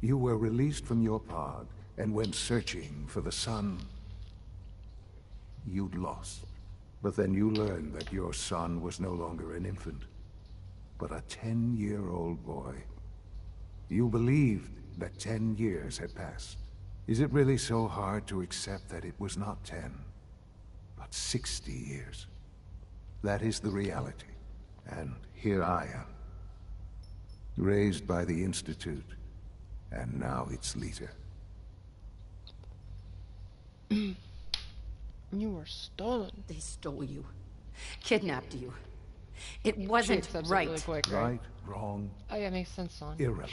You were released from your pod and went searching for the sun you'd lost. But then you learned that your son was no longer an infant, but a 10-year-old boy. You believed that 10 years had passed. Is it really so hard to accept that it was not 10, but 60 years? That is the reality. And here I am, raised by the Institute, and now its leader. You were stolen. They stole you. Kidnapped you. It wasn't right. Really quick, Right, wrong, Oh yeah, makes sense, Sean. irrelevant.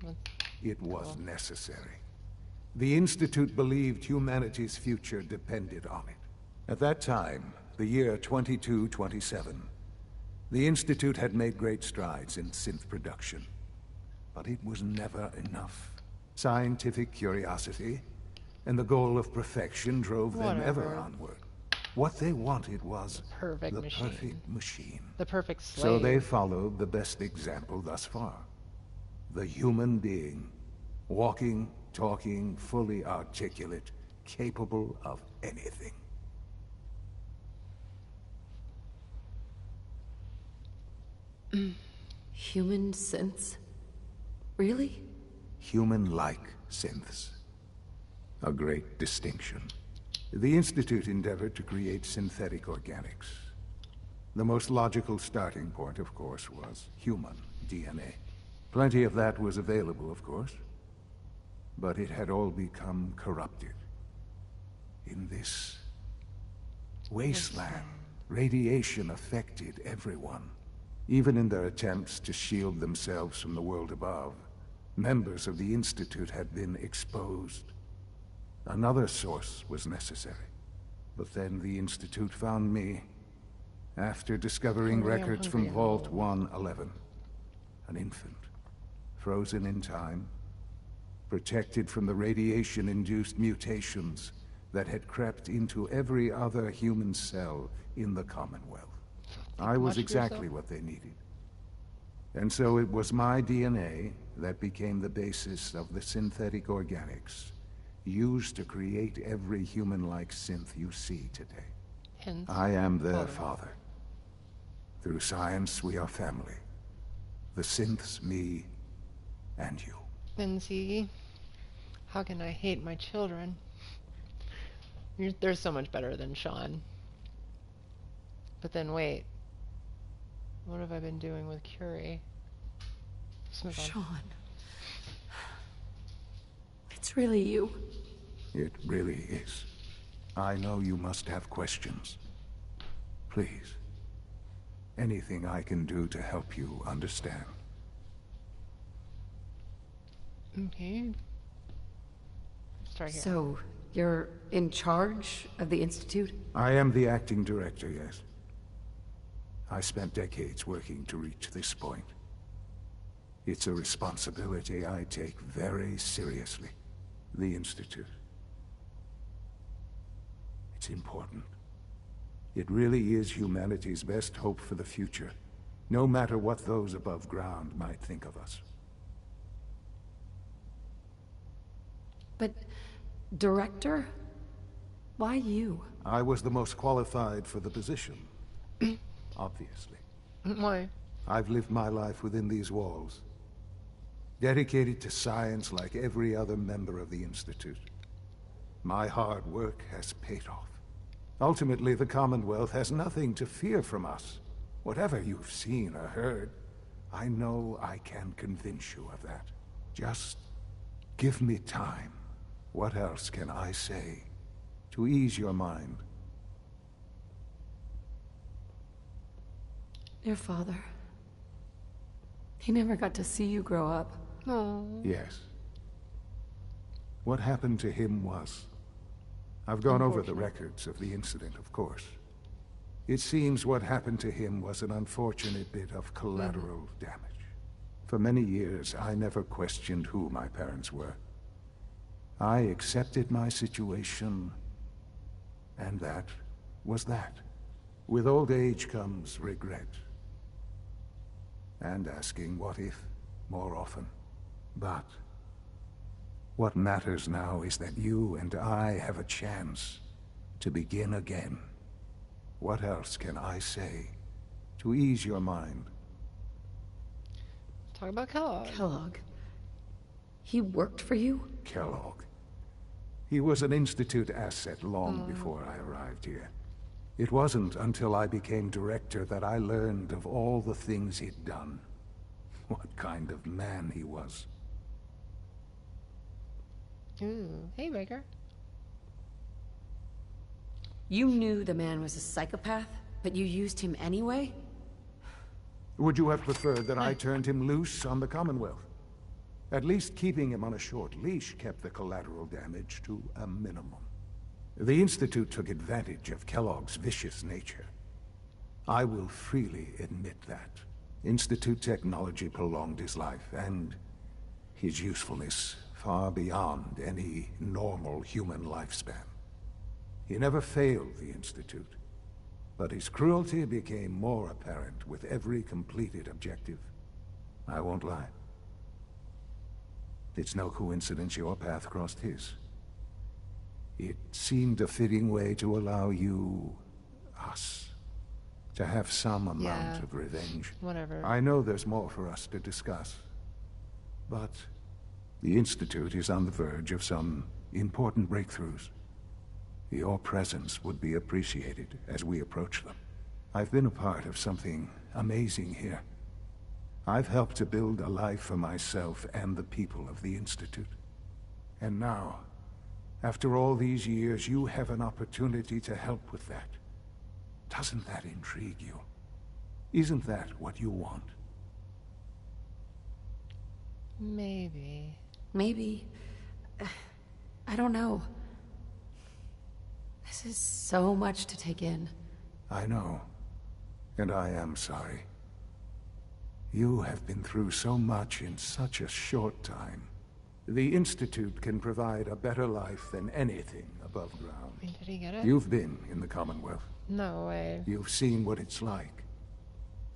Sean. It was necessary. The Institute believed humanity's future depended on it. At that time, the year 2227, the Institute had made great strides in synth production. But it was never enough. Scientific curiosity and the goal of perfection drove them ever onward. What they wanted was perfect the machine. perfect machine. The perfect slave. So they followed the best example thus far. The human being. Walking, talking, fully articulate, capable of anything. Human synths? Really? Human-like synths. A great distinction. The Institute endeavored to create synthetic organics. The most logical starting point, of course, was human DNA. Plenty of that was available, of course. But it had all become corrupted. In this wasteland, radiation affected everyone. Even in their attempts to shield themselves from the world above, members of the Institute had been exposed. Another source was necessary. But then the Institute found me, after discovering records from Vault 111. An infant, frozen in time, protected from the radiation-induced mutations that had crept into every other human cell in the Commonwealth. I was exactly what they needed. And so it was my DNA that became the basis of the synthetic organics used to create every human-like synth you see today. Hence, I am their father. Through science, we are family. The synths, me, and you. Then see, how can I hate my children? They're so much better than Sean. But then wait. What have I been doing with Curie? Sean. It's really you. It really is. I know you must have questions. Please. Anything I can do to help you understand. Okay. Start here. So, you're in charge of the Institute? I am the acting director, yes. I spent decades working to reach this point. It's a responsibility I take very seriously. The Institute. It's important. It really is humanity's best hope for the future, no matter what those above ground might think of us. But, director? Why you? I was the most qualified for the position. Obviously. Why? I've lived my life within these walls. Dedicated to science like every other member of the Institute. My hard work has paid off. Ultimately, the Commonwealth has nothing to fear from us. Whatever you've seen or heard, I know I can convince you of that. Just give me time. What else can I say to ease your mind? Your father. He never got to see you grow up. No. Yes. What happened to him was... I've gone over the records of the incident, of course. It seems what happened to him was an unfortunate bit of collateral damage. For many years, I never questioned who my parents were. I accepted my situation, and that was that. With old age comes regret. And asking what if more often. But what matters now is that you and I have a chance to begin again. What else can I say to ease your mind? Talk about Kellogg. Kellogg. He worked for you? Kellogg. He was an Institute asset long before I arrived here. It wasn't until I became director that I learned of all the things he'd done. What kind of man he was. Ooh, hey, Baker. You knew the man was a psychopath, but you used him anyway? Would you have preferred that I turned him loose on the Commonwealth? At least keeping him on a short leash kept the collateral damage to a minimum. The Institute took advantage of Kellogg's vicious nature. I will freely admit that. Institute technology prolonged his life, and his usefulness far beyond any normal human lifespan. He never failed the Institute, but his cruelty became more apparent with every completed objective. I won't lie. It's no coincidence your path crossed his. It seemed a fitting way to allow you, us, to have some amount of revenge. Whatever. I know there's more for us to discuss, but the Institute is on the verge of some important breakthroughs. Your presence would be appreciated as we approach them. I've been a part of something amazing here. I've helped to build a life for myself and the people of the Institute. And now, after all these years, you have an opportunity to help with that. Doesn't that intrigue you? Isn't that what you want? Maybe. Maybe. I don't know. This is so much to take in. I know. And I am sorry. You have been through so much in such a short time. The Institute can provide a better life than anything above ground. Did he get it? You've been in the Commonwealth. No way. You've seen what it's like.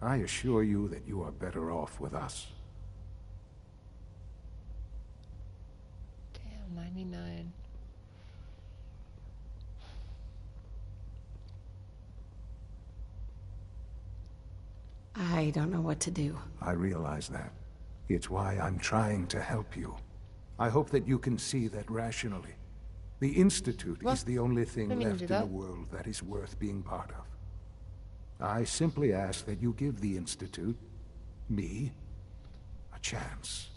I assure you that you are better off with us. Damn, 99. I don't know what to do. I realize that. It's why I'm trying to help you. I hope that you can see that rationally. The Institute is the only thing left in the world that is worth being part of. I simply ask that you give the Institute, me, a chance.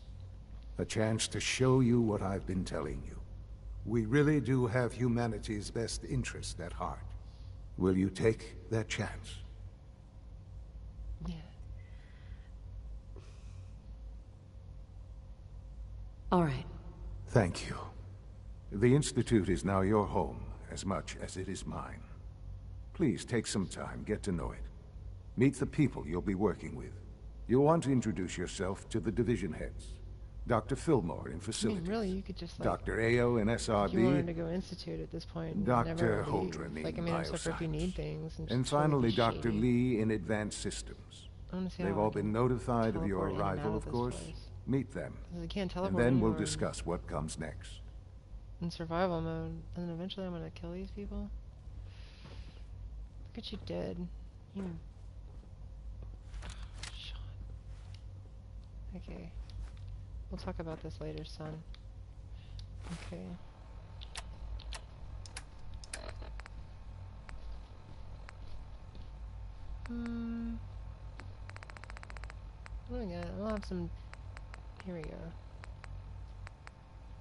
A chance to show you what I've been telling you. We really do have humanity's best interest at heart. Will you take that chance? Yeah. All right. Thank you. The Institute is now your home, as much as it is mine. Please take some time, get to know it. Meet the people you'll be working with. You'll want to introduce yourself to the division heads. Dr. Fillmore in facilities. I mean, really, you could just like... Dr. Ao in SRB. You wanted to go Institute at this point. Dr. Holdren in like, I mean, except for if you need things. And finally, Dr. Lee in Advanced Systems. They've all been notified of your arrival, of course. Meet them. You can't teleport and then we'll anymore. discuss what comes next. In survival mode, and then eventually I'm gonna kill these people. Look what you did. You... Sean. Okay. We'll talk about this later, son. Okay. What do I got? I'll have some... Here we go.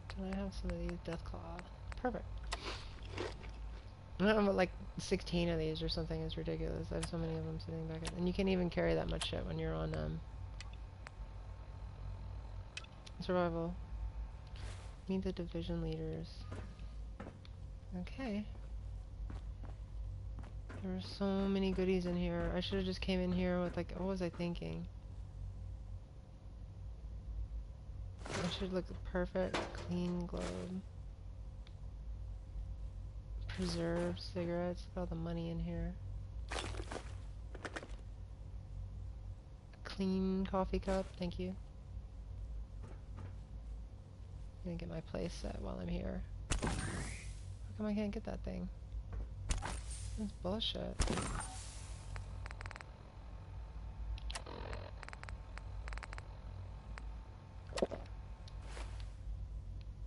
Can I have some of these Deathclaw? Perfect. I don't know, but like 16 of these or something is ridiculous. I have so many of them sitting back in. And you can't even carry that much shit when you're on survival. Meet the division leaders. Okay. There are so many goodies in here. I should have just came in here with like, what was I thinking? I should look perfect. Clean globe. Preserved cigarettes. Look at all the money in here. Clean coffee cup. Thank you. I'm gonna get my place set while I'm here. How come I can't get that thing? That's bullshit.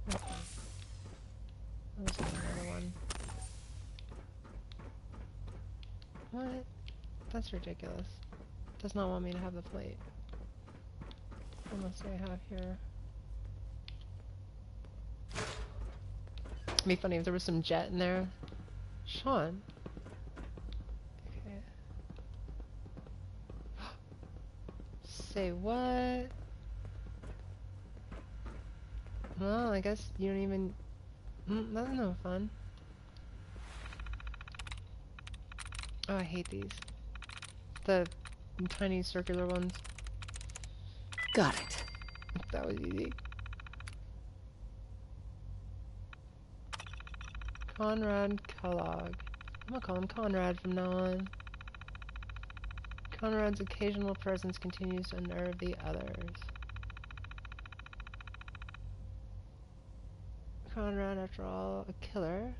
Okay. There's another one. What? That's ridiculous. Does not want me to have the plate. What else do I have here? It'd be funny if there was some jet in there. Sean. Okay. Say what? Well, I guess you don't even... that's no fun. Oh, I hate these. The tiny circular ones. Got it. That was easy. Conrad Kellogg. I'm gonna call him Conrad from now on. Conrad's occasional presence continues to unnerve the others. Conrad, after all, a killer.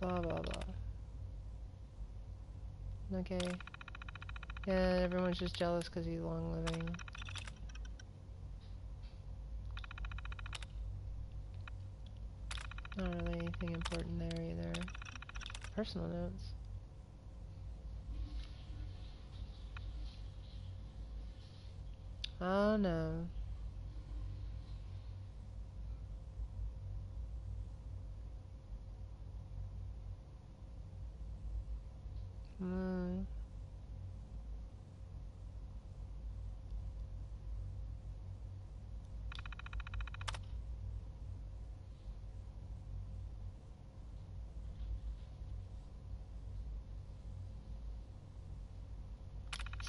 Blah blah blah. Okay. Yeah, everyone's just jealous because he's long living. Not really anything important there either. Personal notes. Oh no.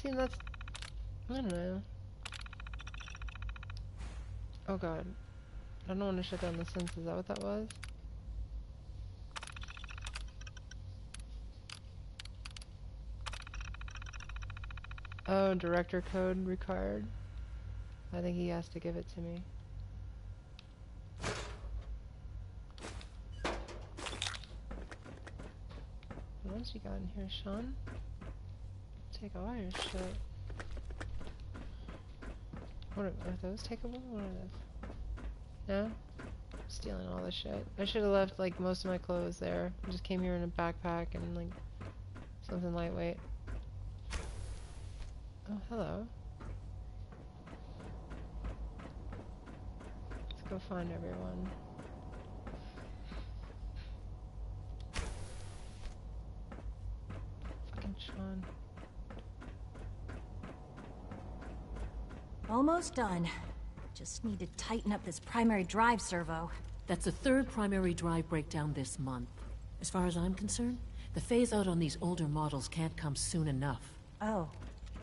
See, that's... I don't know. Oh god. I don't want to shut down the sense. Is that what that was? Oh, director code required. I think he has to give it to me. What else you got in here, Sean? Take all your shit. What are those takeable? What are those? No? Stealing all this shit. I should have left like most of my clothes there. I just came here in a backpack and like something lightweight. Oh, hello. Let's go find everyone. Fucking Sean. Almost done. Just need to tighten up this primary drive servo. That's the third primary drive breakdown this month. As far as I'm concerned, the phase out on these older models can't come soon enough. Oh,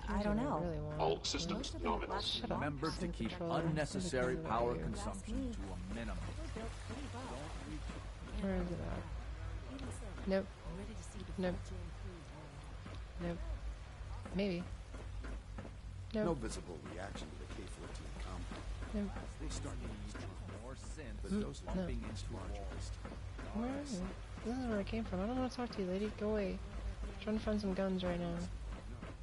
I don't know. All systems nominal. Remember to keep unnecessary power consumption to a minimum. Where is it at? Nope. Nope. Nope. Maybe. Nope. No visible reaction to the K-14 compound. Nope. They start to use more synth than those bumping into walls. Where are you? This is where I came from. I don't want to talk to you, lady. Go away. I'm trying to find some guns right now.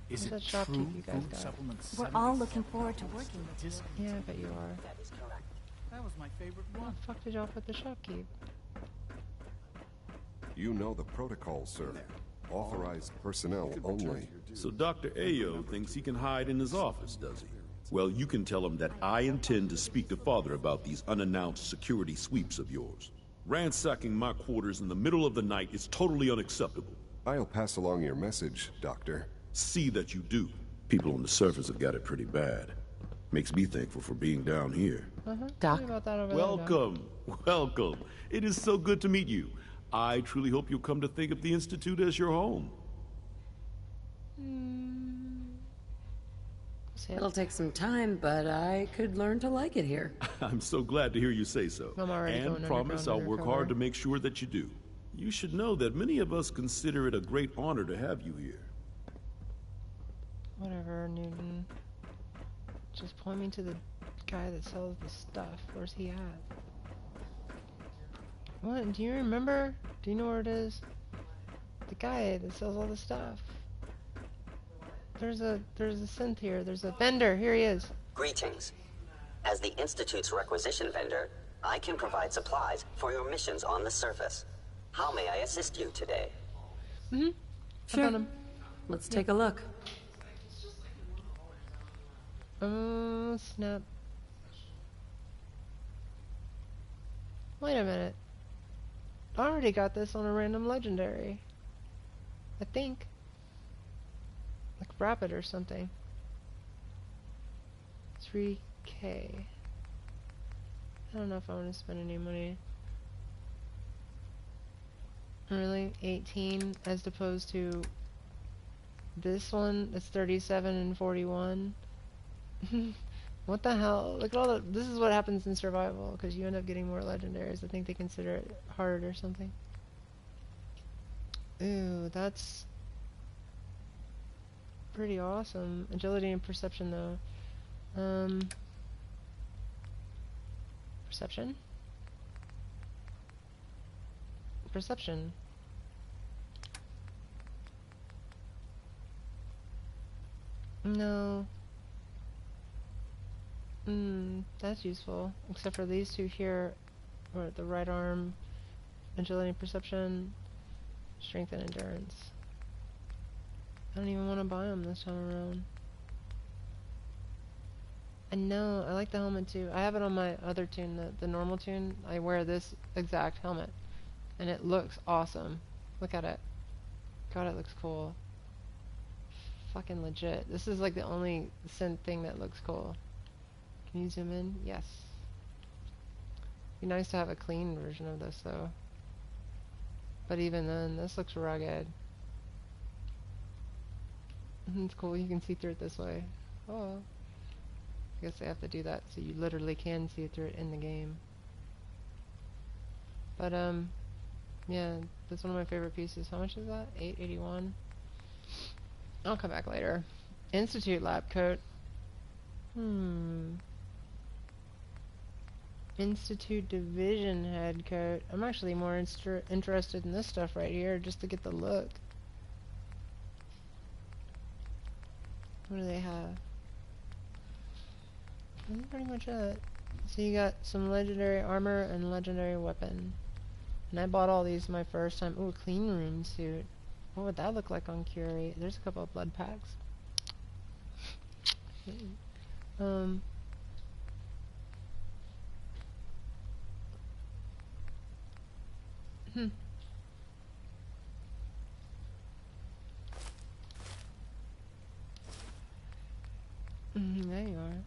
Is it that shopkeep true you guys food got? supplements? We're all looking forward to working with you. Yeah, I bet you are. That is correct. That was my favorite Where one. the fuck did y'all put the shopkeep? You know the protocol, sir. Authorized personnel only. So Dr. Ayo thinks he can hide in his office, does he? Well, you can tell him that I intend to speak to Father about these unannounced security sweeps of yours. Ransacking my quarters in the middle of the night is totally unacceptable. I'll pass along your message, Doctor. See that you do. People on the surface have got it pretty bad. Makes me thankful for being down here. Doc. About that over Welcome. Welcome. It is so good to meet you. I truly hope you'll come to think of the Institute as your home. It'll take some time, but I could learn to like it here. I'm so glad to hear you say so. I'm already going and promise I'll work hard to make sure that you do. You should know that many of us consider it a great honor to have you here. Whatever, Newton. Just point me to the guy that sells the stuff. Where's he at? What? Do you remember? Do you know where it is? The guy that sells all the stuff. There's a synth here. There's a vendor. Here he is. Greetings. As the Institute's requisition vendor, I can provide supplies for your missions on the surface. How may I assist you today? Sure. Let's take a look. Oh, snap. Wait a minute. I already got this on a random legendary. I think. Like Rapid or something. 3K. I don't know if I want to spend any money. Really? 18 as opposed to this one that's 37 and 41. What the hell? Look at all the... This is what happens in survival, because you end up getting more legendaries. I think they consider it hard or something. Ooh, that's... pretty awesome. Agility and perception, though. Perception? Perception. No. That's useful. Except for these two here, or the right arm, agility and perception, strength and endurance. I don't even want to buy them this time around. I know, I like the helmet too. I have it on my other tune, the normal tune. I wear this exact helmet. And it looks awesome. Look at it. God, it looks cool. Fucking legit. This is like the only synth thing that looks cool. Can you zoom in? Yes. Be nice to have a clean version of this though. But even then, this looks rugged. It's cool, you can see through it this way. Oh. I guess they have to do that so you literally can see through it in the game. But yeah, that's one of my favorite pieces. How much is that? $8.81. I'll come back later. Institute lab coat. Institute division head coat. I'm actually more interested in this stuff right here just to get the look. What do they have? That's pretty much it. So you got some legendary armor and legendary weapon. And I bought all these my first time. Ooh, a clean room suit. What would that look like on Curie? There's a couple of blood packs. There you are.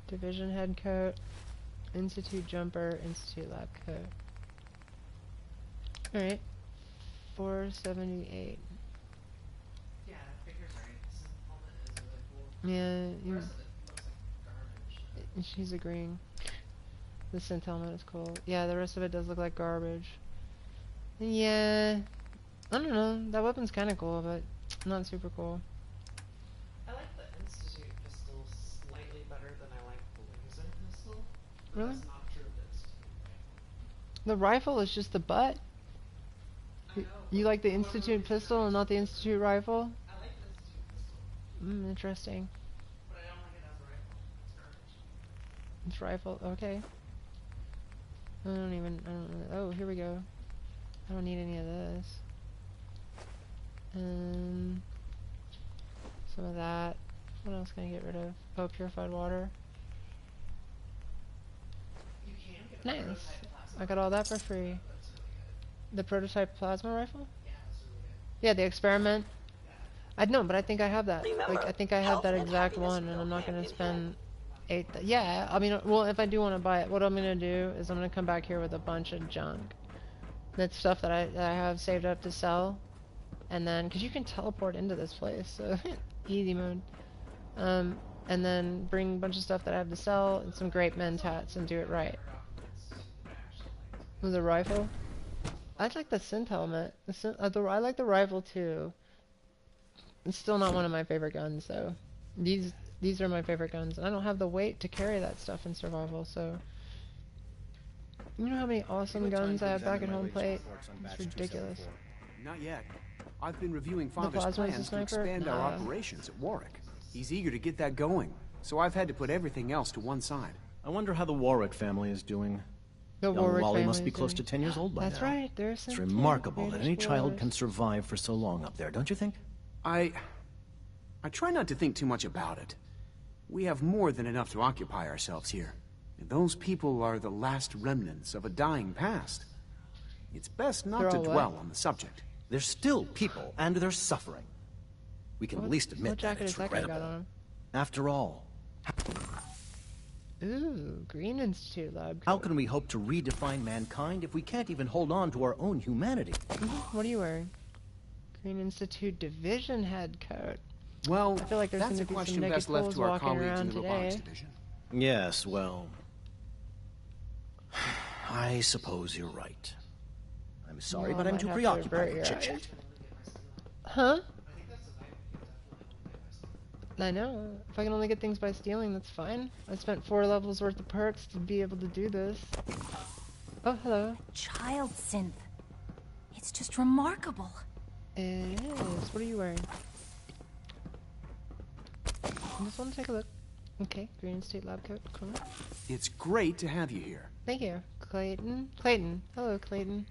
Division head coat, Institute jumper, Institute lab coat. Alright. $4.78. Yeah, figures are this helmet is really cool. Yeah, The rest of it looks like garbage. she's agreeing. The synth helmet is cool. Yeah, the rest of it does look like garbage. Yeah, I don't know. That weapon's kind of cool, but not super cool. I like the Institute pistol slightly better than I like the laser pistol. But Really? that's not true of the Institute rifle. The rifle is just the butt. I know, You like the Institute pistol and not the Institute rifle? I like the Institute pistol, Interesting. but I don't like it as a rifle. It's garbage. It's rifle. Okay. I don't know. Oh, here we go. I don't need any of this. Some of that. What else can I get rid of? Oh, purified water. You can get a Nice. prototype plasma I got all that for free. rifle, that's really good. The prototype plasma rifle? Yeah, that's really good. Yeah, the experiment. I know, but I think I have that. Remember, Like, I think I have health that and exact happiness one, and go I'm not hand gonna in spend yeah, I mean, well, if I do want to buy it, what I'm gonna do is I'm gonna come back here with a bunch of junk. That's stuff that I have saved up to sell, and then because you can teleport into this place, so easy mode. And then bring a bunch of stuff that I have to sell and some great men's hats and do it right. With a rifle, I like the synth helmet. I like the rifle too. It's still not one of my favorite guns though. These are my favorite guns, and I don't have the weight to carry that stuff in survival, so... You know how many awesome guns I have back at home plate? It's ridiculous. Not yet. I've been reviewing The Father's plasma is a plans to sniper? expand our Nah. operations at Warwick. He's eager to get that going, so I've had to put everything else to one side. I wonder how the Warwick family is doing. The Young Warwick Wally must family be is close to doing- 10 years old by That's now. right, It's remarkable that any child can survive for so long up there, don't you think? I try not to think too much about it. We have more than enough to occupy ourselves here. And those people are the last remnants of a dying past. It's best not They're to all what? dwell on the subject. They're still people, and they're suffering. We can at least admit What that jacket it's is that guy got regrettable. on? After all, Ooh, Green Institute lab. how can we hope to redefine mankind if we can't even hold on to our own humanity? What are you wearing? Green Institute Division head coat. Well, I feel like there's that's going a to be question some best naked left fools to our walking colleagues in around the robotics today. division. Yes, well... I suppose you're right. I'm sorry, Well, but I I'm might too have to preoccupied avert for your chit-chat. Huh? I know. If I can only get things by stealing, that's fine. I spent 4 levels worth of perks to be able to do this. Oh, hello. Child synth. It's just remarkable. It is. What are you wearing? I just want to take a look. Okay, green state lab coat. Cool. It's great to have you here. Thank you. Clayton. Clayton. Hello, Clayton.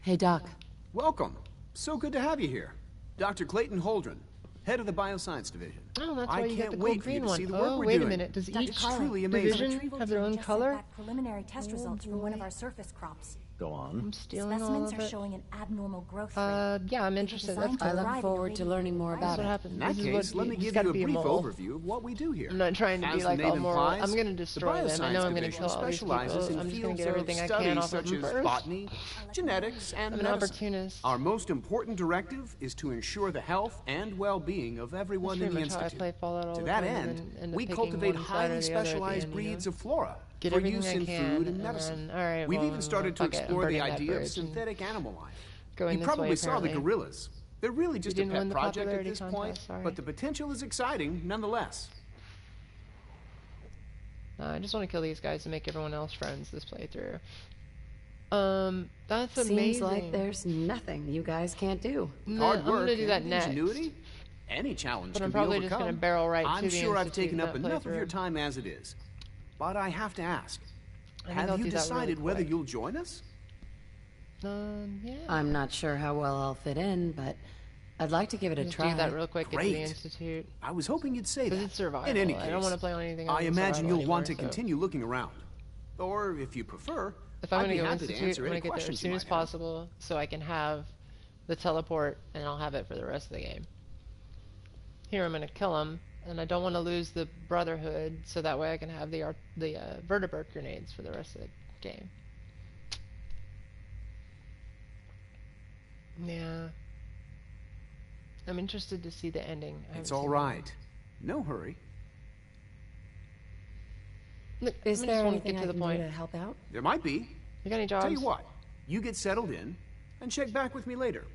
Hey, Doc. Welcome. So good to have you here. Dr. Clayton Holdren, head of the Bioscience Division. Oh, that's why you get the cool I can't wait for you green to one. see the work Oh, we're wait doing. a minute. Does each It's truly amazing. division have their own color? Preliminary test results from one of our surface crops. Go on. I'm stealing all Specimens of are it. showing an abnormal growth rate. Yeah, I'm interested. That's I cool. look forward to learning more about That's what it. happens. In that This is case, what let me you just give gotta you a be brief mole. overview of what we do here. I'm not trying to As be the like name all moral. implies, I'm gonna the destroy them. I know I'm gonna Bioscience kill all these people. specializes in I'm just gonna fields get everything of I can studies off of such them as first. botany, genetics, and I'm an medicine. opportunist. Our most important directive is to ensure the health and well-being of everyone That's in the pretty much how I institute. play Fallout all To the that time and end, then end up we picking cultivate one side or highly the other at the specialized end, you know? breeds of flora Get for everything use I in can, food and and medicine. then, alright, We've well, even started to fuck it, I'm explore the burning that idea of bridge and synthetic animal life. going You this way, probably saw the apparently. gorillas. They're really just a didn't win pet the project at popularity this contest, point, sorry. but the potential is exciting nonetheless. I just want to kill these guys and make everyone else friends this playthrough. That's amazing. Seems like there's nothing you guys can't do. Hard I'm work gonna do that and next. ingenuity. Any challenge But can I'm be probably overcome. just gonna barrel right I'm to the sure I've Institute taken in up that enough of your playthrough. time as it is. But I have to ask, I think I'll have you do that really decided whether quick. you'll join us? Yeah. I'm not sure how well I'll fit in, but I'd like to give it a Just try. do that real quick. Get to the Great. Institute. I was hoping you'd say Because that. it's survival. In any case, I don't want to play on anything I other than imagine survival you'll anymore, want to so. continue looking around. Or, if you prefer, If I'm I'd gonna be go happy to Institute, answer I'm gonna any get there as questions you soon might as have. possible so I can have the teleport and I'll have it for the rest of the game. Here I'm gonna kill him, and I don't want to lose the Brotherhood, so that way I can have the vertebrate grenades for the rest of the game. Yeah. I'm interested to see the ending. I It's haven't all seen right. No hurry. Look, Is I there just want to anything get I to the can point. do to help out? There might be. You got any jobs? Tell you what, you get settled in, and check back with me later.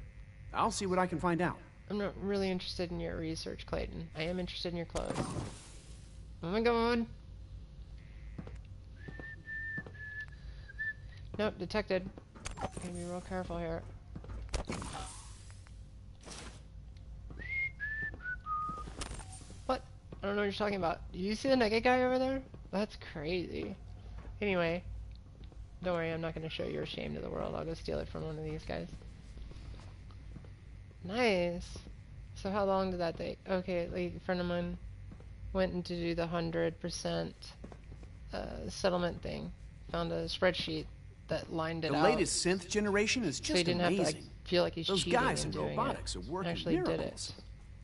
I'll see what I can find out. I'm not really interested in your research, Clayton. I am interested in your clothes. Oh my god. Nope, detected. Gotta be real careful here. What? I don't know what you're talking about. Do you see the naked guy over there? That's crazy. Anyway, don't worry, I'm not gonna show your shame to the world. I'll go steal it from one of these guys. Nice. So how long did that take? Okay, like a friend of mine went in to do the 100% settlement thing. Found a spreadsheet that lined it The out. latest synth generation is So just he didn't amazing. have to like, feel like he's Those cheating guys and in doing robotics it. are working Actually did miracles.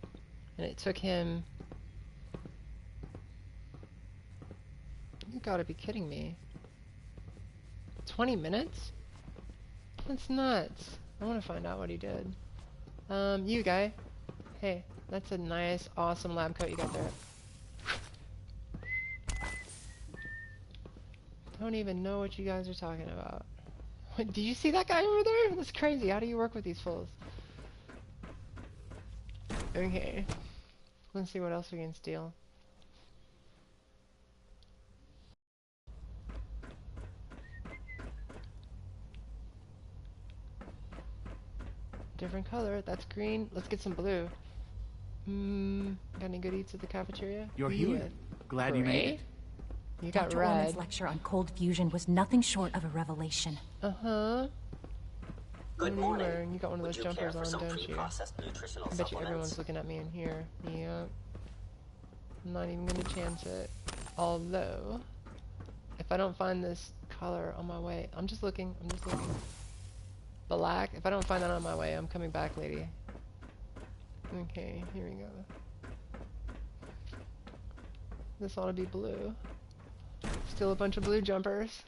it. And it took him... You gotta be kidding me. 20 minutes? That's nuts. I want to find out what he did. You guy. Hey, that's a nice, awesome lab coat you got there. Don't even know what you guys are talking about. Wait, do you see that guy over there? That's crazy. How do you work with these fools? Okay. Let's see what else we can steal. Different color. That's green. Let's get some blue. Got any good eats at the cafeteria? You're You here. would. Glad you made it. You got Dr. red. Orman's lecture on cold fusion was nothing short of a revelation. Uh-huh. Good morning. You got one of Would those you care jumpers for on, some don't you? pre-processed nutritional I bet you supplements? everyone's looking at me in here. Yep. I'm not even gonna chance it. Although, if I don't find this color on my way, I'm just looking. Black. If I don't find that on my way, I'm coming back, lady. Okay, here we go. This ought to be blue. Still a bunch of blue jumpers.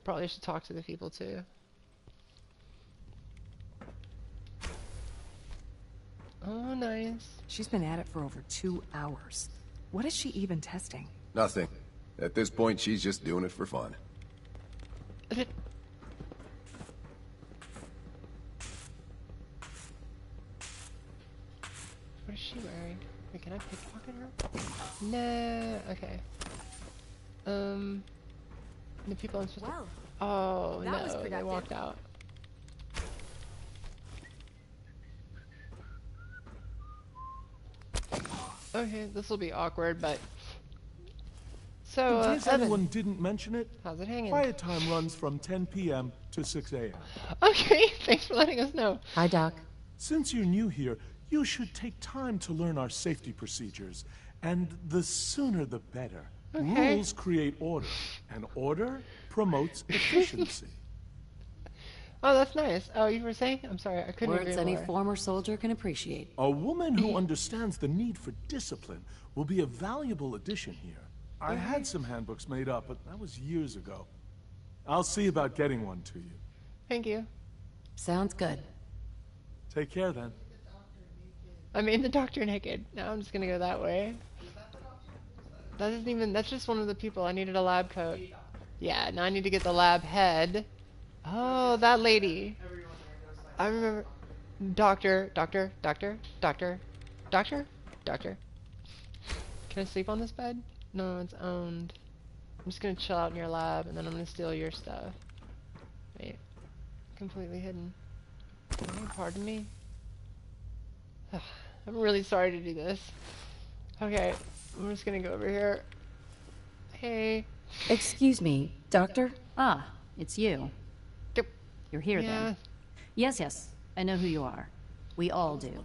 Probably should talk to the people too. Oh nice. She's been at it for over 2 hours. What is she even testing? Nothing. At this point, she's just doing it for fun. What is she wearing? Wait, can I pickpocket her? No. Okay. The people I'm supposed to... Oh, no, they walked out. Okay, this will be awkward, but... So, in case Evan, anyone didn't mention it, how's it hanging? quiet time runs from 10 p.m. to 6 a.m. Okay, thanks for letting us know. Hi, Doc. Since you're new here, you should take time to learn our safety procedures, and the sooner the better. Okay. Rules create order, and order promotes efficiency. Oh, that's nice. Oh, you were saying? I'm sorry, I couldn't Words agree any more. former soldier can appreciate. A woman who understands the need for discipline will be a valuable addition here. I had some handbooks made up, but that was years ago. I'll see about getting one to you. Thank you. Sounds good. Take care then. I mean, the doctor naked. Now I'm just gonna go that way. That isn't even, that's just one of the people. I needed a lab coat. Yeah, now I need to get the lab head. Oh, that lady. I remember. Doctor. Can I sleep on this bed? No, it's owned. I'm just gonna chill out in your lab, and then I'm gonna steal your stuff. Wait. Completely hidden. Pardon me? I'm really sorry to do this. Okay, I'm just gonna go over here. Hey. Excuse me, Doctor? Ah, it's you. Yep. You're here Yeah. then. Yes, I know who you are. We all do.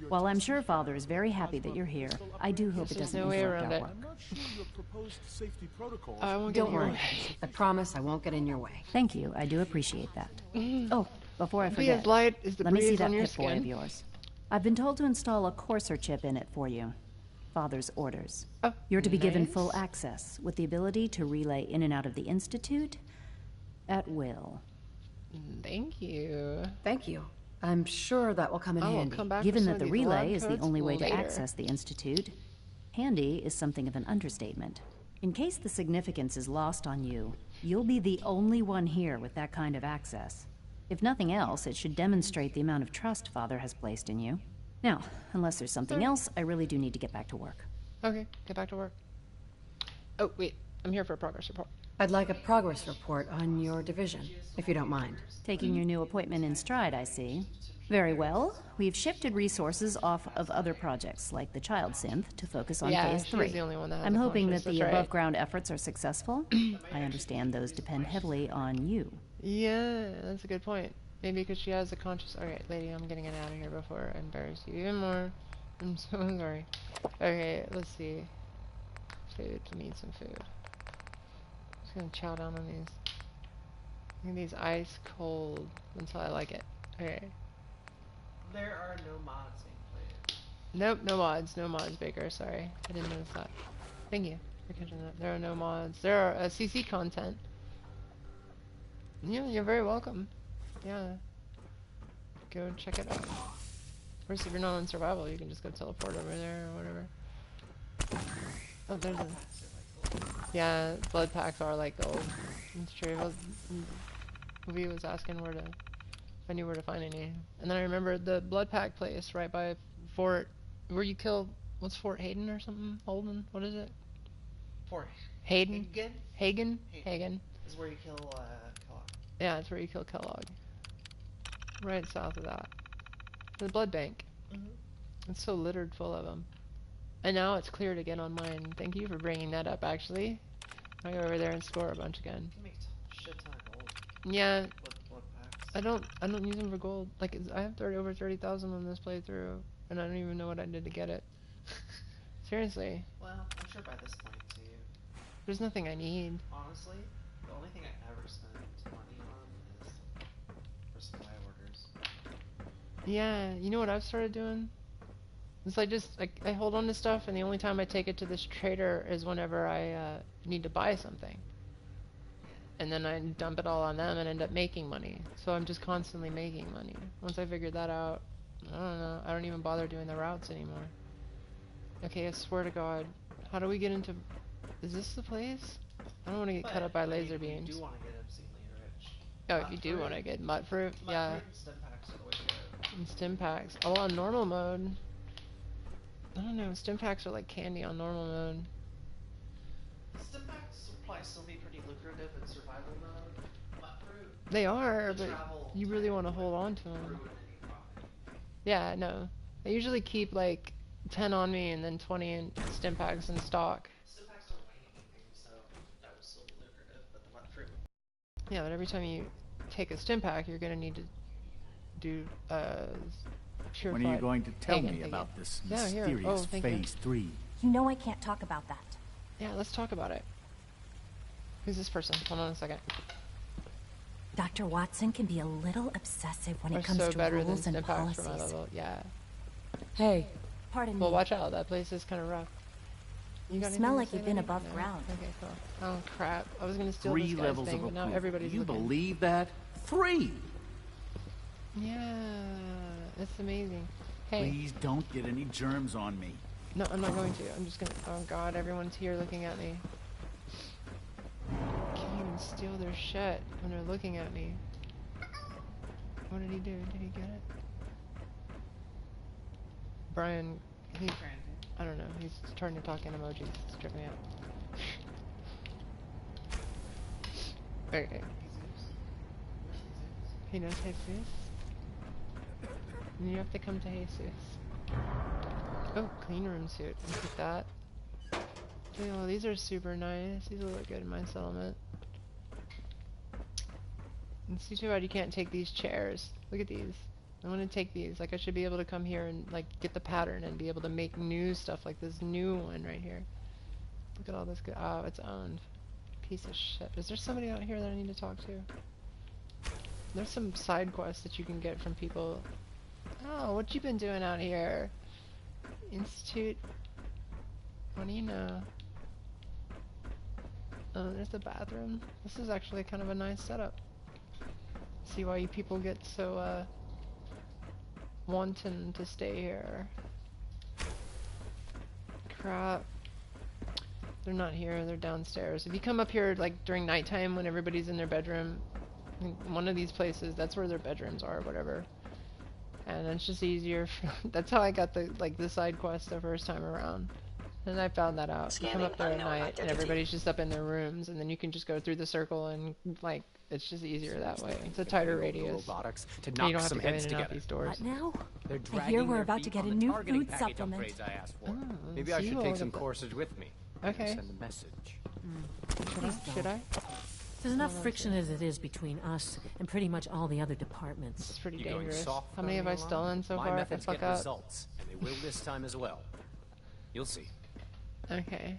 While I'm sure Father is very happy that you're here, I do hope it doesn't interrupt our work. I'm not sure your proposed safety protocols. I won't get Don't in your worry. way. I promise I won't get in your way. Thank you, I do appreciate that. Oh, before I Be forget, as light as the let me see breeze that on your Pip Boy skin. of yours. I've been told to install a courser chip in it for you. Father's orders. Oh, You're to be given nice. full access, with the ability to relay in and out of the Institute at will. Thank you. Thank you. I'm sure that will come in I will handy. come back Given for that some the of these lab relay is the coats only way later. to access the Institute, handy is something of an understatement. In case the significance is lost on you, you'll be the only one here with that kind of access. If nothing else, it should demonstrate the amount of trust Father has placed in you. Now, unless there's something else, I really do need to get back to work. Okay, get back to work. Oh, wait. I'm here for a progress report. I'd like a progress report on your division, if you don't mind. Taking your new appointment in stride, I see. Very well. We've shifted resources off of other projects, like the child synth, to focus on Yeah, Phase she's 3. the only one that has I'm a hoping conscience, that the that's right. above-ground efforts are successful. I understand those depend heavily on you. Yeah, that's a good point. Maybe because she has a conscious... Alright, lady, I'm getting it out of here before I embarrass you even more. I'm so sorry. Okay, let's see. Food. I need some food. Just gonna chow down on these. Look at these ice cold until I like it. Okay. There are no mods being played. Nope, no mods. No mods, Baker. Sorry. I didn't notice that. Thank you for catching that. There are no mods. There are CC content. Yeah, you're very welcome. Yeah. Go check it out. Of course, if you're not on survival, you can just go teleport over there or whatever. Oh, there's a... Yeah, blood packs are like gold. It's true. V was asking where to... If I knew where to find any. And then I remembered the blood pack place right by Fort... Where you kill... What's Fort Hayden or something? Holden? What is it? Fort Hayden? Hagen? Hagen. Is where you kill Kellogg. Yeah, it's where you kill Kellogg. Right south of that. The blood bank. It's so littered full of them. And now it's cleared again on mine. Thank you for bringing that up, actually. I'll go over there and score a bunch again. You can make a shit ton of gold. Yeah. Blood packs. I don't use them for gold. Like, I have over 30,000 on this playthrough, and I don't even know what I did to get it. Seriously. Well, I'm sure by this point, too. There's nothing I need. Honestly, the only thing I ever spend money on is for supply orders. Yeah, you know what I've started doing? It's like I hold on to stuff, and the only time I take it to this trader is whenever I need to buy something. And then I dump it all on them and end up making money. So I'm just constantly making money. Once I figured that out, I don't know. I don't even bother doing the routes anymore. Okay, I swear to God. How do we get into... Is this the place? I don't want to get cut up by laser beams. You do want to get obscenely rich. Oh, if you do want to get mud fruit, yeah. And stim packs are the way to go. And stim packs. Oh, on normal mode. I don't know. Stim packs are like candy on normal mode. Stim packs will probably still be pretty lucrative in survival mode. Mud fruit. They are, but you really want to hold on to them. Yeah, no. I usually keep like 10 on me and then 20 in stim packs in stock. Stim packs don't weigh anything, so that would still be lucrative, but the mud fruit. Yeah, but every time you take a stim pack, you're gonna need to do purified. When are you going to tell me about this mysterious Phase 3? You know I can't talk about that. Yeah, let's talk about it. Who's this person? Hold on a second. Dr. Watson can be a little obsessive when it comes so to better rules than and stim packs policies. from my level. Yeah. Hey. Pardon me. Well, watch out. That place is kind of rough. You got smell anything like to you've say been about above me? ground. Okay, cool. Oh, crap. I was gonna steal 3 this guy's levels thing, of but now approval. everybody's You looking. believe that? 3! Yeah, that's amazing. Hey. Please don't get any germs on me. No, I'm not going to. I'm just gonna... Oh, God. Everyone's here looking at me. I can't even steal their shit when they're looking at me. What did he do? Did he get it? Brian, he... I don't know. He's starting to talk in emojis. It's tripping me out. Okay. He knows Jesus. And you have to come to Jesus. Oh, clean room suit. Look at that. Oh, these are super nice. These will look good in my settlement. It's too bad you can't take these chairs. Look at these. I want to take these. Like, I should be able to come here and, like, get the pattern and be able to make new stuff like this new one right here. Look at all this good... Oh, it's owned. Piece of shit. Is there somebody out here that I need to talk to? There's some side quests that you can get from people. Oh, what you been doing out here? Institute. What do you know? Oh, there's the bathroom. This is actually kind of a nice setup. See why you people get so, wanting to stay here. Crap. They're not here, they're downstairs. If you come up here, like, during nighttime when everybody's in their bedroom, one of these places, that's where their bedrooms are, or whatever. And it's just easier. That's how I got the side quest the first time around. And I found that out. You come up there at night, and everybody's just up in their rooms, and then you can just go through the circle, and, like, it's just easier that way. It's a tighter radius. Robotics to you knock don't have some to go heads in and out together. these doors. What now? They're I dragging hear we're their about feet to get on a the new targeting food package supplement. upgrades I asked for. Oh, Maybe I see, should we'll take look some at the- courses with me. Okay. Send a message. Should I? There's enough friction as it is between us and pretty much all the other departments. It's pretty You going dangerous. soft How many have I stolen so My far? If I methods fuck get up. results, and they will this time as well. You'll see. Okay.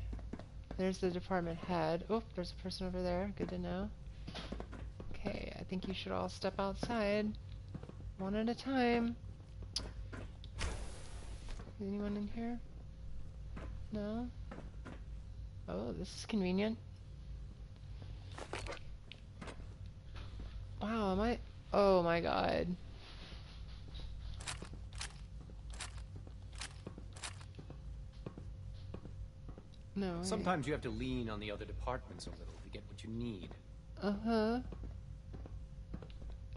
There's the department head. Oh, there's a person over there. Good to know. Okay, I think you should all step outside. One at a time. Is anyone in here? No? Oh, this is convenient. Wow, am I... Oh my god. No way. Sometimes you have to lean on the other departments a little to get what you need. Uh-huh.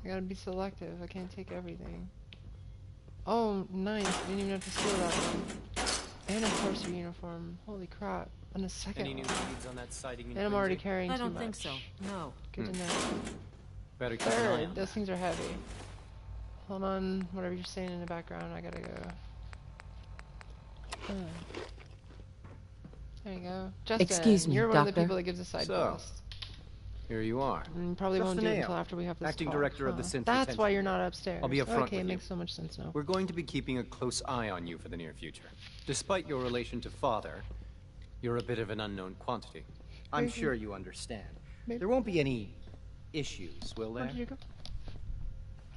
I gotta be selective. I can't take everything. Oh, nice. I didn't even have to steal that one. And a Forcer uniform. Holy crap. And a second Any new one. leads on that sighting in And I'm already Quincy? carrying I too don't much. think so. No. Good to know. Better keep an eye Third, on those things are heavy. Hold on, whatever you're saying in the background, I gotta go. There you go. Justin, Excuse me, you're one of the Doctor. people that gives a side quest. Here you are. And probably won't do it until after we have this acting talk. director of the Huh. Central That's why Tension. you're not upstairs. I'll be up front Okay, with it you. makes so much sense now. We're going to be keeping a close eye on you for the near future. Despite your relation to Father, you're a bit of an unknown quantity. I'm sure you understand. Maybe. There won't be any issues, will Where there? did you go?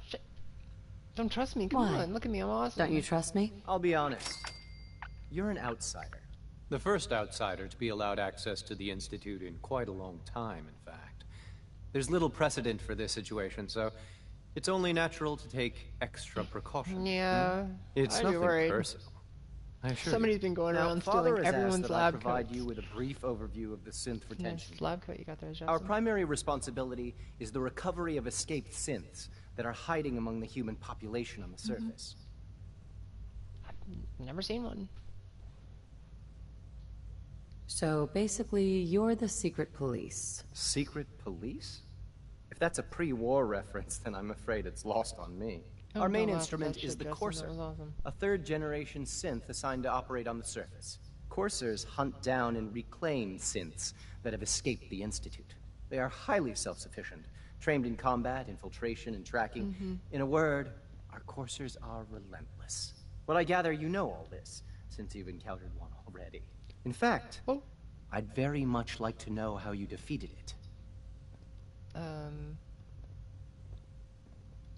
Shit. Don't trust me. Come Why? on, look at me. I'm awesome. Don't you trust me? I'll be honest. You're an outsider. The first outsider to be allowed access to the Institute in quite a long time, in fact. There's little precedent for this situation, so It's only natural to take extra precautions. Yeah, It's I'd be nothing worried. personal. I assure Somebody's you. been going Now, around Father stealing has asked everyone's that I lab provide coats. you with a brief overview of the synth retention. Nice lab coat you got there, Justin. Our primary responsibility is the recovery of escaped synths that are hiding among the human population on the surface. Never seen one. So basically, you're the secret police. Secret police? If that's a pre-war reference, then I'm afraid it's lost on me. Oh, Our main no, instrument that is shit, the Justin, Courser, that was awesome. a third-generation synth assigned to operate on the surface. Coursers hunt down and reclaim synths that have escaped the Institute. They are highly self-sufficient, trained in combat, infiltration, and tracking. In a word, our Coursers are relentless. Well, I gather you know all this, since you've encountered one already. In fact, I'd very much like to know how you defeated it.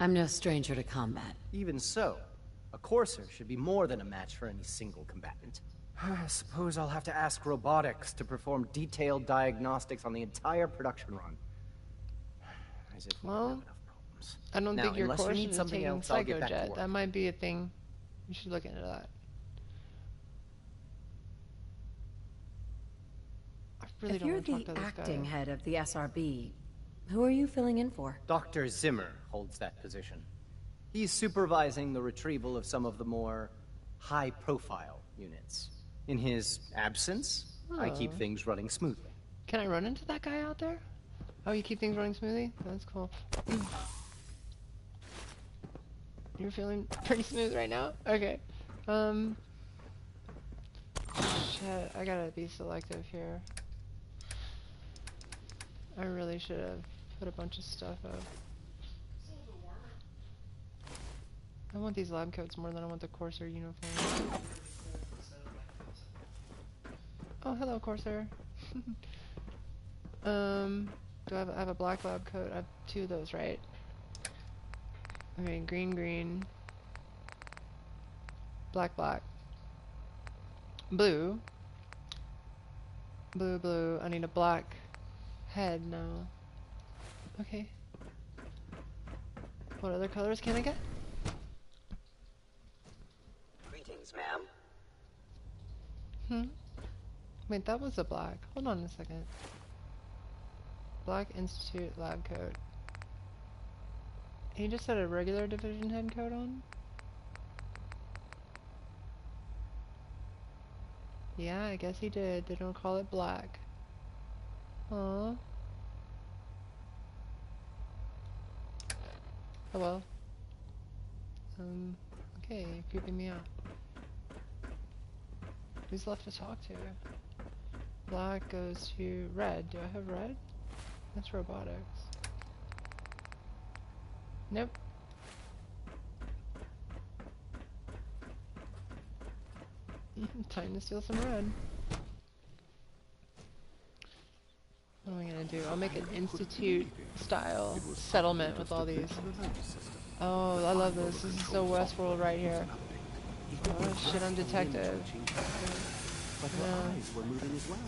I'm no stranger to combat. Even so, a Courser should be more than a match for any single combatant. I suppose I'll have to ask robotics to perform detailed diagnostics on the entire production run. As if we don't have enough problems. I don't Now, think your unless you course need is something taking else, I'll get back to Psychojet. work. That might be a thing. You should look into that. I really If don't you're want to talk the to this acting guy. head of the SRB, who are you filling in for? Dr. Zimmer holds that position. He's supervising the retrieval of some of the more high-profile units. In his absence, I keep Oh. things running smoothly. Can I run into that guy out there? Oh, you keep things running smoothly? That's cool. You're feeling pretty smooth right now? Okay. Shit, I gotta be selective here. I really should have put a bunch of stuff up. I want these lab coats more than I want the Corsair uniform. Oh, hello, Corsair. Do I have a black lab coat? I have 2 of those, right? Okay, green, green. Black, black. Blue. Blue, blue. I need a black head now. Okay. What other colors can I get? Greetings, ma'am. Wait, that was a black. Hold on a second. Black Institute lab coat. He just had a regular division head coat on? Yeah, I guess he did. They don't call it black. Aww. Oh well. Okay, you're creeping me out. Who's left to talk to? Black goes to red. Do I have red? That's robotics. Nope. Time to steal some red. What am I gonna do? I'll make an institute style settlement with all these. Oh, I love this. This is so Westworld right here. Oh shit, I'm detective. But her eyes were moving as well.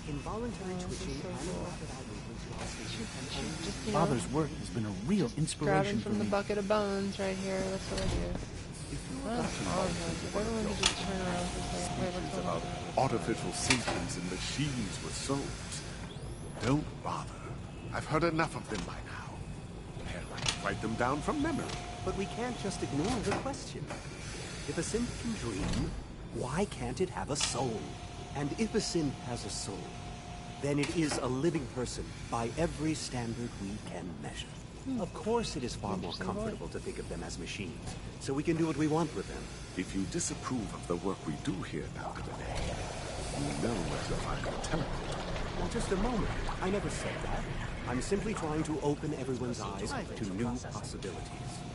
Involuntary twitching and rapid eye movements while sleeping. Just, you know, Father's work has been a real inspiration grabbing from the bucket of bones right here. That's what I do. That's awesome. If everyone could just turn around for a second. Wait, what's going on? Artificial systems and machines with souls. Don't bother. I've heard enough of them by now. Hell, I can write them down from memory. But we can't just ignore the question. If a synth can dream, why can't it have a soul? And if a synth has a soul, then it is a living person by every standard we can measure. Of course it is far more comfortable to think of them as machines, so we can do what we want with them. If you disapprove of the work we do here, Dr. Renee, you know what you'll find a teleporter. Now just a moment. I never said that. I'm simply trying to open everyone's eyes to new possibilities.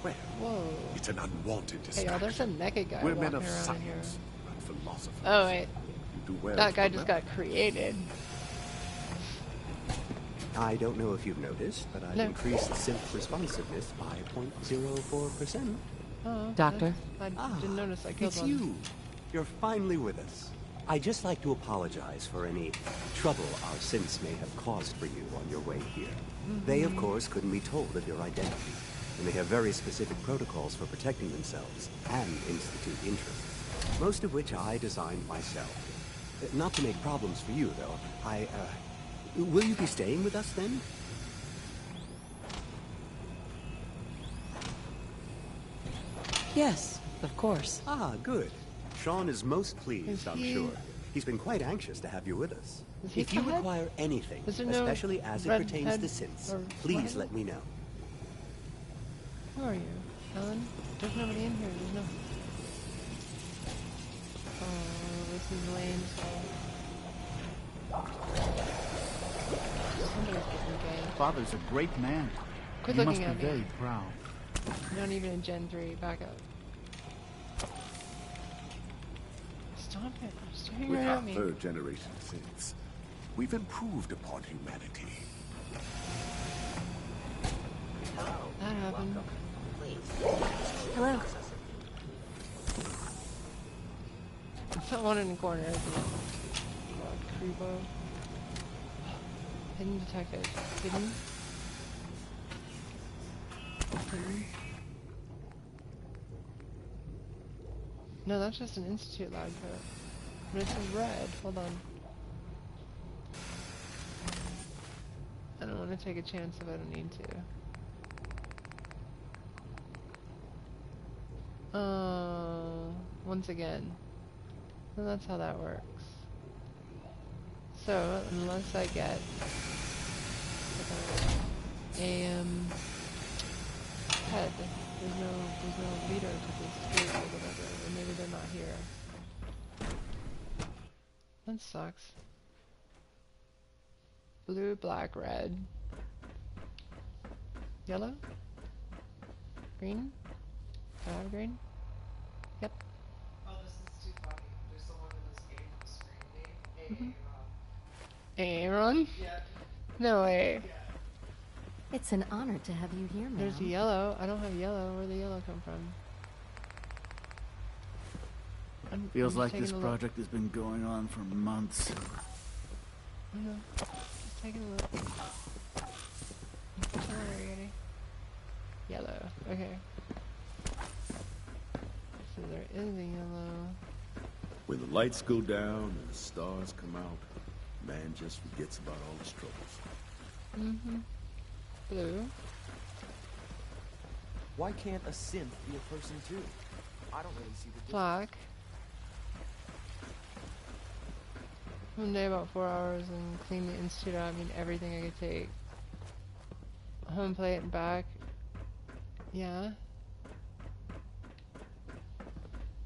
Well, Whoa. it's an unwanted Hey, distraction. y'all, there's a naked guy We're men walking of around here. science, not philosophers. Oh, wait. You do well That to guy just remember. got created. I don't know if you've noticed, but I've No. increased synth responsiveness by 0.04%. Oh, Doctor? I didn't notice I killed It's one. you. You're finally with us. I'd just like to apologize for any trouble our synths may have caused for you on your way here. They, of course, couldn't be told of your identity. and they have very specific protocols for protecting themselves and Institute interests, most of which I designed myself. Not to make problems for you, though. Will you be staying with us, then? Yes, of course. Ah, good. Sean is most pleased, I'm sure. He's been quite anxious to have you with us. If you require anything, especially as it pertains to synths, please let me know. Who are you? Ellen? There's nobody in here. There's no... Oh, this is lame. Somebody's getting gay. Father's a great man. Quit He looking must at be me. very proud. Not even in Gen 3. Back up. Stop it. You're staring With right our at me. third generation synths, we've improved upon humanity. That happened. Hello. That one in the corner. Creepo. Hidden detected. Hidden. Hidden. No, that's just an Institute lab coat. But it's in red. Hold on. I don't want to take a chance if I don't need to. Once again. So that's how that works. So, unless I get head, there's no leader to this group or whatever, or maybe they're not here. That sucks. Blue, black, red. Yellow? Green? Do I have green? Yep. Oh, this is too funny. There's someone in this game who's screen name Aaron. Aaron? Yeah. No way. Yeah. It's an honor to have you here, ma'am. There's yellow. I don't have yellow. Where'd the yellow come from? Feels I'm like taking this a look. project has been going on for months. I know. Just taking a look. Sorry. Yellow. Okay. So there is a yellow. When the lights go down and the stars come out, man just forgets about all his troubles. Mm-hmm. Blue. Why can't a synth be a person too? I don't really see the difference. Black. One day about 4 hours and clean the Institute out. I mean everything I could take. Home plate and back. Yeah.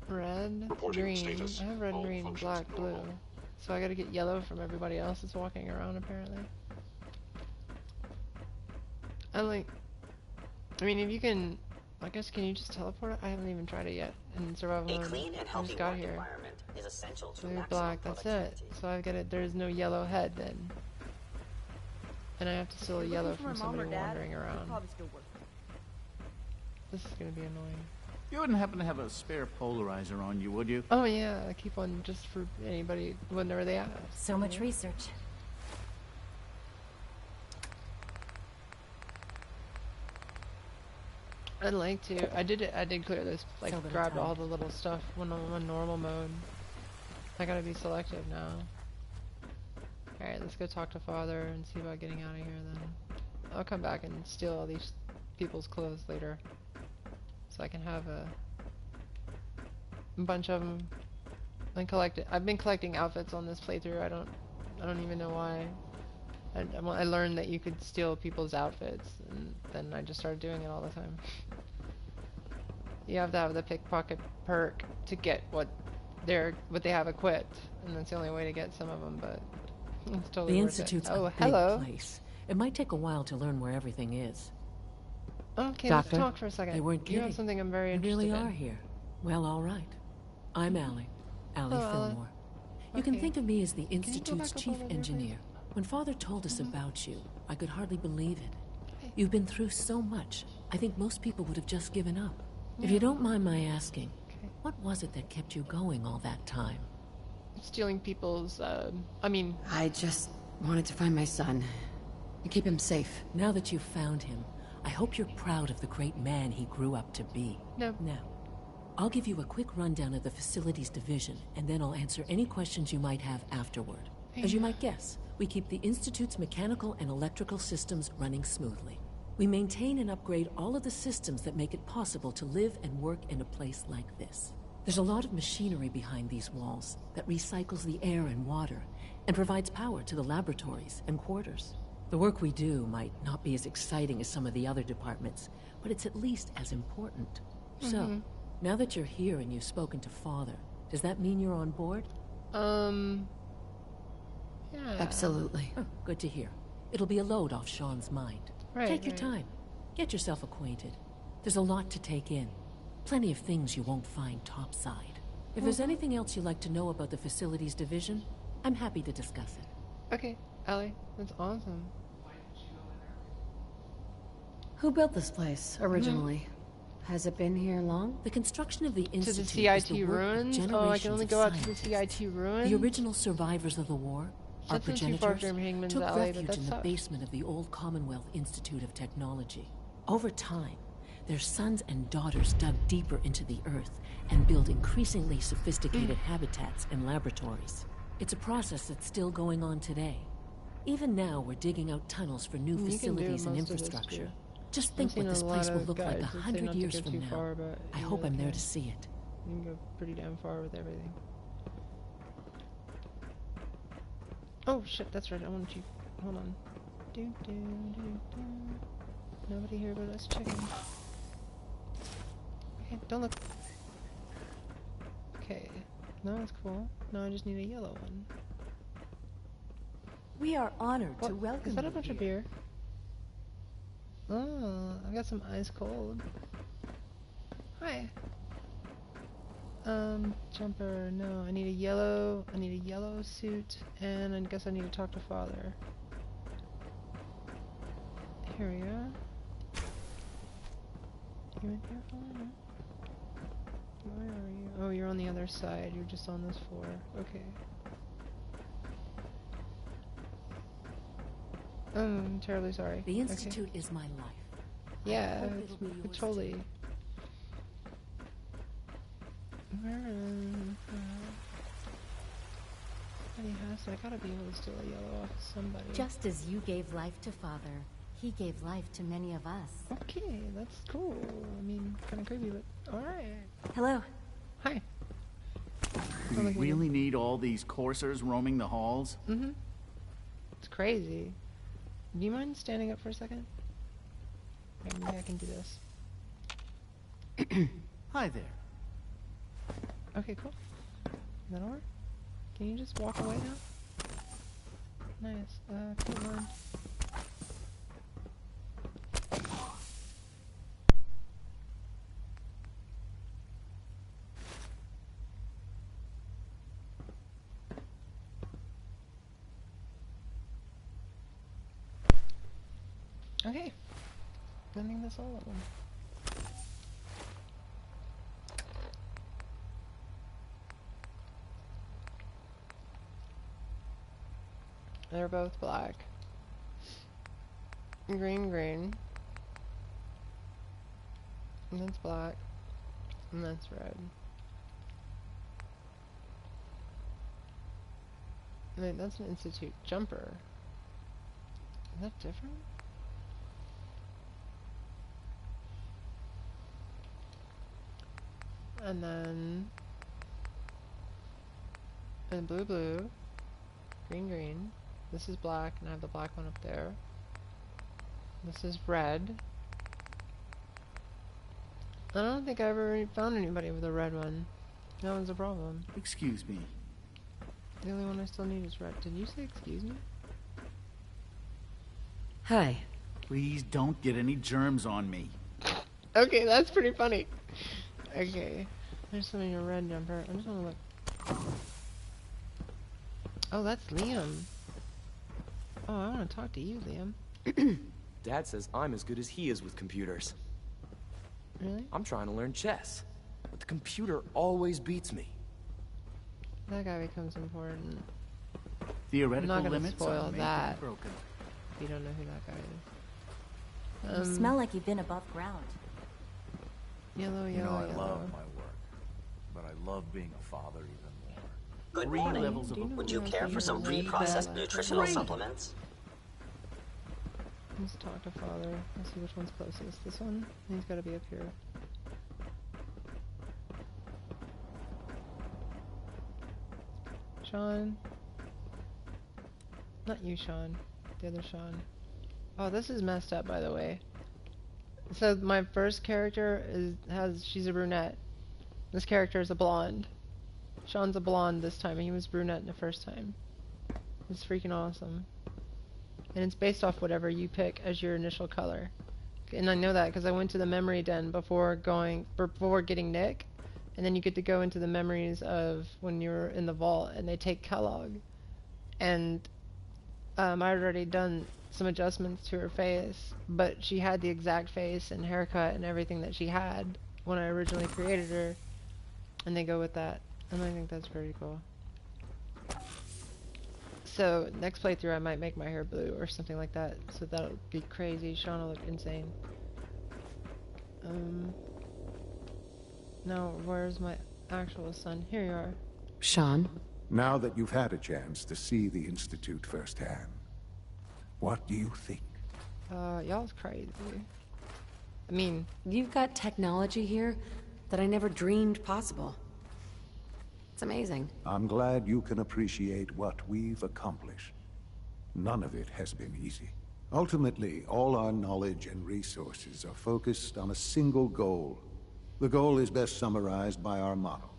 Red, Reporting green. status. I have red, All green, functions black, blue. normal. So I gotta get yellow from everybody else that's walking around apparently. I mean if you can, I guess can you just teleport it? I haven't even tried it yet in survival A mode. clean and I healthy just got work here. environment is essential to Blue, maximum black, that's it. productivity. So I've got it, there's no yellow head then. And I have to steal a yellow from somebody wandering around. This is gonna be annoying. You wouldn't happen to have a spare polarizer on you, would you? Oh yeah, I keep one just for anybody, whenever they ask. So much research. I'd like to. I did clear this, like So little grabbed time. all the little stuff when I'm on normal mode. I gotta be selective now. Alright, let's go talk to Father and see about getting out of here then. I'll come back and steal all these people's clothes later. So I can have a bunch of them and collect it. I've been collecting outfits on this playthrough. I don't even know why. I learned that you could steal people's outfits, and then I just started doing it all the time. You have to have the pickpocket perk to get what they have equipped, and that's the only way to get some of them. But it's totally The worth Institute's it. Oh, a big hello. place. It might take a while to learn where everything is. Okay, Doctor, let's talk for a second. they weren't You kidding. have something I'm very You interested really in. are here. Well, all right. I'm Allie. Allie Hello, Allie. Fillmore. You can Okay. think of me as the Can you go Institute's back up chief over there, engineer. When Father told us about you, I could hardly believe it. You've been through so much, I think most people would have just given up. If you don't mind my asking, what was it that kept you going all that time? Stealing people's, I just wanted to find my son and keep him safe. Now that you've found him, I hope you're proud of the great man he grew up to be. No. Now, I'll give you a quick rundown of the facilities division, and then I'll answer any questions you might have afterward. As you might guess, we keep the Institute's mechanical and electrical systems running smoothly. We maintain and upgrade all of the systems that make it possible to live and work in a place like this. There's a lot of machinery behind these walls that recycles the air and water and provides power to the laboratories and quarters. The work we do might not be as exciting as some of the other departments, but it's at least as important. So, now that you're here and you've spoken to Father, does that mean you're on board? Yeah. Absolutely. Oh, good to hear. It'll be a load off Sean's mind. Right, Take your time. Get yourself acquainted. There's a lot to take in. Plenty of things you won't find topside. If there's anything else you'd like to know about the facilities division, I'm happy to discuss it. Okay, Ellie, that's awesome. Who built this place originally? Has it been here long? The construction of the To Institute the is CIT the work of ruins? generations Oh, I can only of go out to the scientists. CIT ruins? The original survivors of the war, our That's not too far progenitors, from Hangman's took Alley, but refuge that in the sucks. basement of the old Commonwealth Institute of Technology. Over time, their sons and daughters dug deeper into the earth and built increasingly sophisticated habitats and laboratories. It's a process that's still going on today. Even now, we're digging out tunnels for new You can do facilities and most of this, infrastructure. too. Just I've think seen what a this place lot will of look like guides that say 100 not to years go from too now. far, but I you hope really I'm there can. to see it. You can go pretty damn far with everything. Oh shit, that's right, I wanted you. Hold on. Nobody here but us chicken. Okay, don't look. Okay, no, it's cool. No, I just need a yellow one. We are honored What? to welcome Is that a you bunch of here. beer? Oh, I got some ice cold. Hi. Jumper, no, I need a yellow suit, and I guess I need to talk to Father. Here we go. You in here, Father? Where are you? Oh, you're on the other side, you're just on this floor. Okay. I'm terribly sorry. The Institute is my life. Yeah, I hope it'll be yours totally. too. I gotta be able to steal a yellow off somebody. Just as you gave life to Father, he gave life to many of us. Okay, that's cool. I mean, kind of creepy, but alright. Hello. Hi. Do we really need all these coursers roaming the halls? Mm-hmm. It's crazy. Do you mind standing up for a second? Okay, maybe I can do this. Hi there. Okay, cool. That'll work. Can you just walk away now? Nice. Come on. Okay. I think that's all of them. They're both black. Green, green. And that's black. And that's red. Wait, that's an Institute jumper. Is that different? And then and blue, blue, green, green. This is black, and I have the black one up there. This is red. I don't think I ever found anybody with a red one. That one's a problem. Excuse me. The only one I still need is red. Did you say excuse me? Hi. Please don't get any germs on me. Okay, that's pretty funny. Okay. There's some in your red jumper. I just want to look. Oh, that's Liam. Oh, I want to talk to you, Liam. Dad says I'm as good as he is with computers. Really? I'm trying to learn chess, but the computer always beats me. That guy becomes important. Theoretical I'm not gonna limits spoil are made to be that. broken. If you don't know who that guy is. You smell like you've been above ground. Yellow, You know, I yellow. love my work, but I love being a father even more. Good Three morning. levels of Would you care for some pre-processed nutritional supplements? Let's talk to father. Let's see which one's closest. This one? He's got to be up here. Sean. Not you, Sean. The other Sean. Oh, this is messed up, by the way. So my first character she's a brunette. This character is a blonde. Sean's a blonde this time, and he was brunette in the first time. It's freaking awesome. And it's based off whatever you pick as your initial color. And I know that because I went to the memory den before getting Nick, and then you get to go into the memories of when you're in the vault, and they take Kellogg. And I'd already done some adjustments to her face, but she had the exact face and haircut and everything that she had when I originally created her, and they go with that, and I think that's pretty cool. So next playthrough I might make my hair blue or something like that, so that'll be crazy. Sean will look insane. Now where's my actual son? Here you are. Sean? Now that you've had a chance to see the Institute firsthand, what do you think? Y'all's crazy. I mean, you've got technology here that I never dreamed possible. It's amazing. I'm glad you can appreciate what we've accomplished. None of it has been easy. Ultimately, all our knowledge and resources are focused on a single goal. The goal is best summarized by our motto.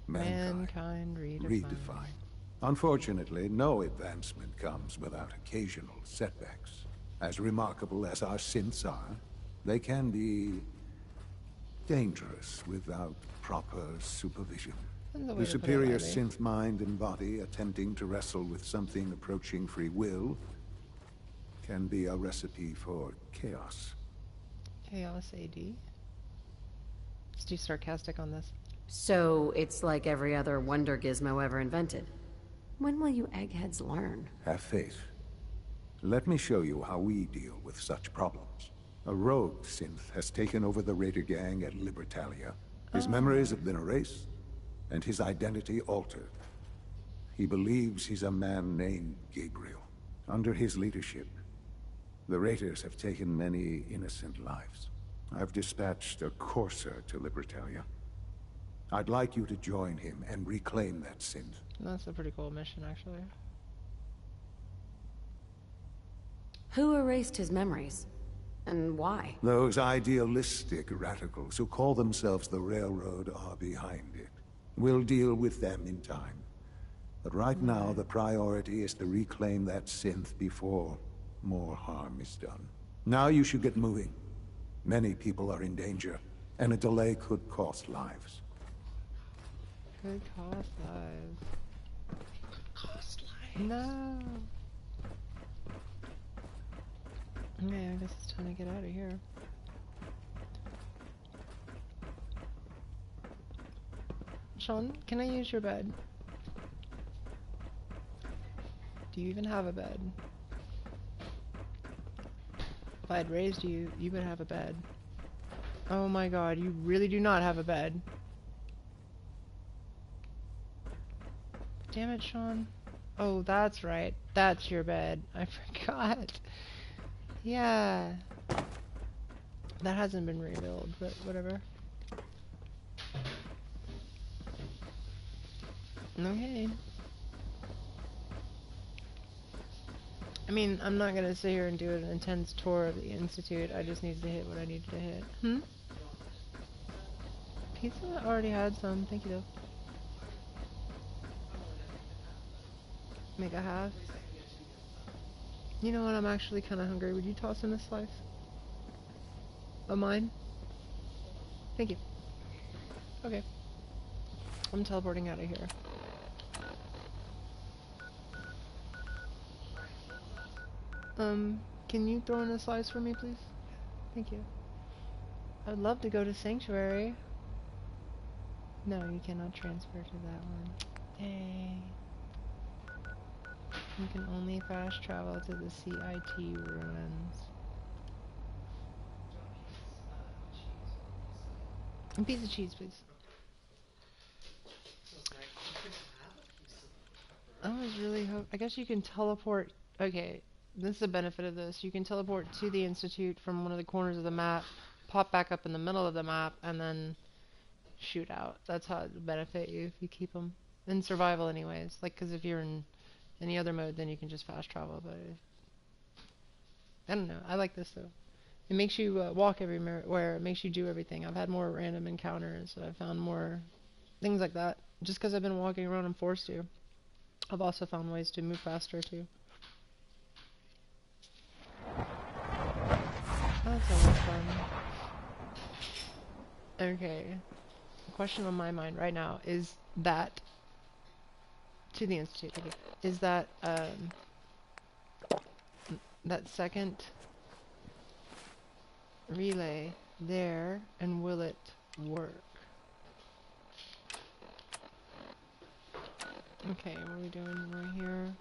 Mankind redefined. Unfortunately, no advancement comes without occasional setbacks. As remarkable as our synths are, they can be dangerous without proper supervision. The superior synth mind and body attempting to wrestle with something approaching free will can be a recipe for chaos. Chaos AD? Let's do sarcastic on this. So it's like every other wonder gizmo ever invented. When will you eggheads learn? Have faith. Let me show you how we deal with such problems. A rogue synth has taken over the Raider gang at Libertalia. His memories have been erased, and his identity altered. He believes he's a man named Gabriel. Under his leadership, the Raiders have taken many innocent lives. I've dispatched a courser to Libertalia. I'd like you to join him and reclaim that synth. That's a pretty cool mission, actually. Who erased his memories? And why? Those idealistic radicals who call themselves the Railroad are behind it. We'll deal with them in time. But right now, the priority is to reclaim that synth before more harm is done. Now you should get moving. Many people are in danger, and a delay could cost lives. Could cost lives. Could cost lives. No. Okay, I guess it's time to get out of here. Sean, can I use your bed? Do you even have a bed? If I had raised you, you would have a bed. Oh my god, you really do not have a bed. Damn it, Sean. Oh, that's right. That's your bed. I forgot. Yeah. That hasn't been rebuilt, but whatever. Okay. I mean, I'm not gonna sit here and do an intense tour of the Institute. I just need to hit what I needed to hit. Pizza? I already had some. Thank you, though. Make a half. You know what? I'm actually kind of hungry. Would you toss in a slice of mine? Thank you. Okay. I'm teleporting out of here. Can you throw in a slice for me, please? Thank you. I'd love to go to Sanctuary. No, you cannot transfer to that one. Dang. You can only fast travel to the CIT ruins. A piece of cheese, please. I was really I guess you can teleport. Okay, this is the benefit of this. You can teleport to the Institute from one of the corners of the map, pop back up in the middle of the map, and then shoot out. That's how it would benefit you if you keep them in survival, anyways. Like, because if you're in any other mode, then you can just fast travel. But I don't know. I like this though. It makes you walk everywhere. It makes you do everything. I've had more random encounters. I've found more things like that. Just because I've been walking around, I'm forced to. I've also found ways to move faster too. That's always fun. Okay. The question on my mind right now is that to the Institute. Okay. Is that that second relay there, and will it work? Okay, what are we doing? We're here.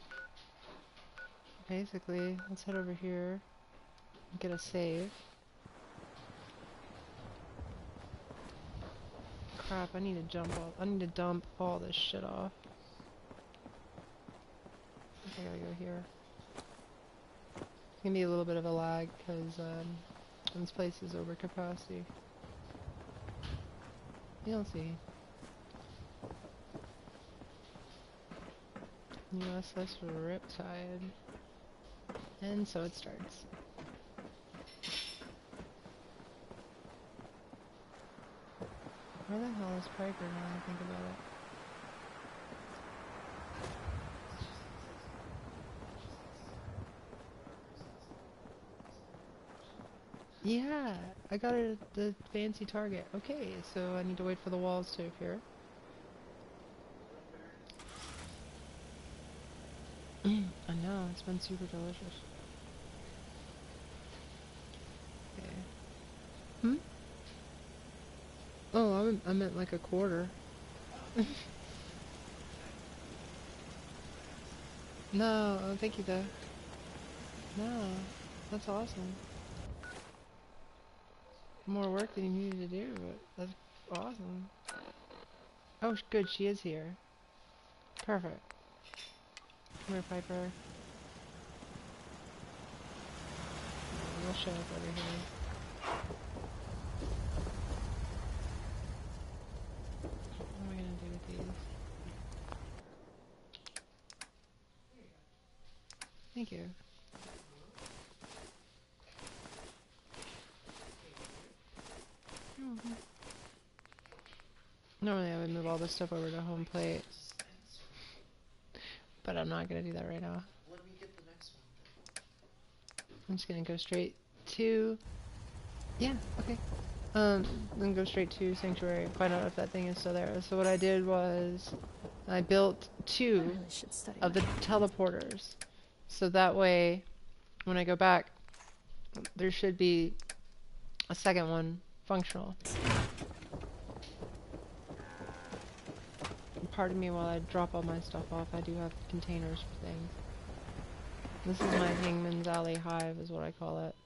Basically, let's head over here. Get a save. Crap, I need to dump all this shit off. I gotta go here. It's gonna be a little bit of a lag because this place is over capacity. You'll see. USS Riptide. And so it starts. Where the hell is Piper now I think about it? Yeah, I got it at the fancy Target. Okay, so I need to wait for the walls to appear. I know, it's been super delicious. Okay. Hmm? Oh, I meant like a quarter. No, oh, thank you though. No, that's awesome. More work than you needed to do, but that's awesome. Oh, good, she is here. Perfect. Come here, Piper. We'll show up over here. What am I gonna do with these? Thank you. Normally I would move all this stuff over to home plate, but I'm not gonna do that right now. Let me get the next one. I'm just gonna go straight to, yeah, okay. Then go straight to Sanctuary and find out if that thing is still there. So what I did was I built two of the teleporters, so that way when I go back there should be a second one functional. Pardon me while I drop all my stuff off. I do have containers for things. This is my Hangman's Alley hive is what I call it.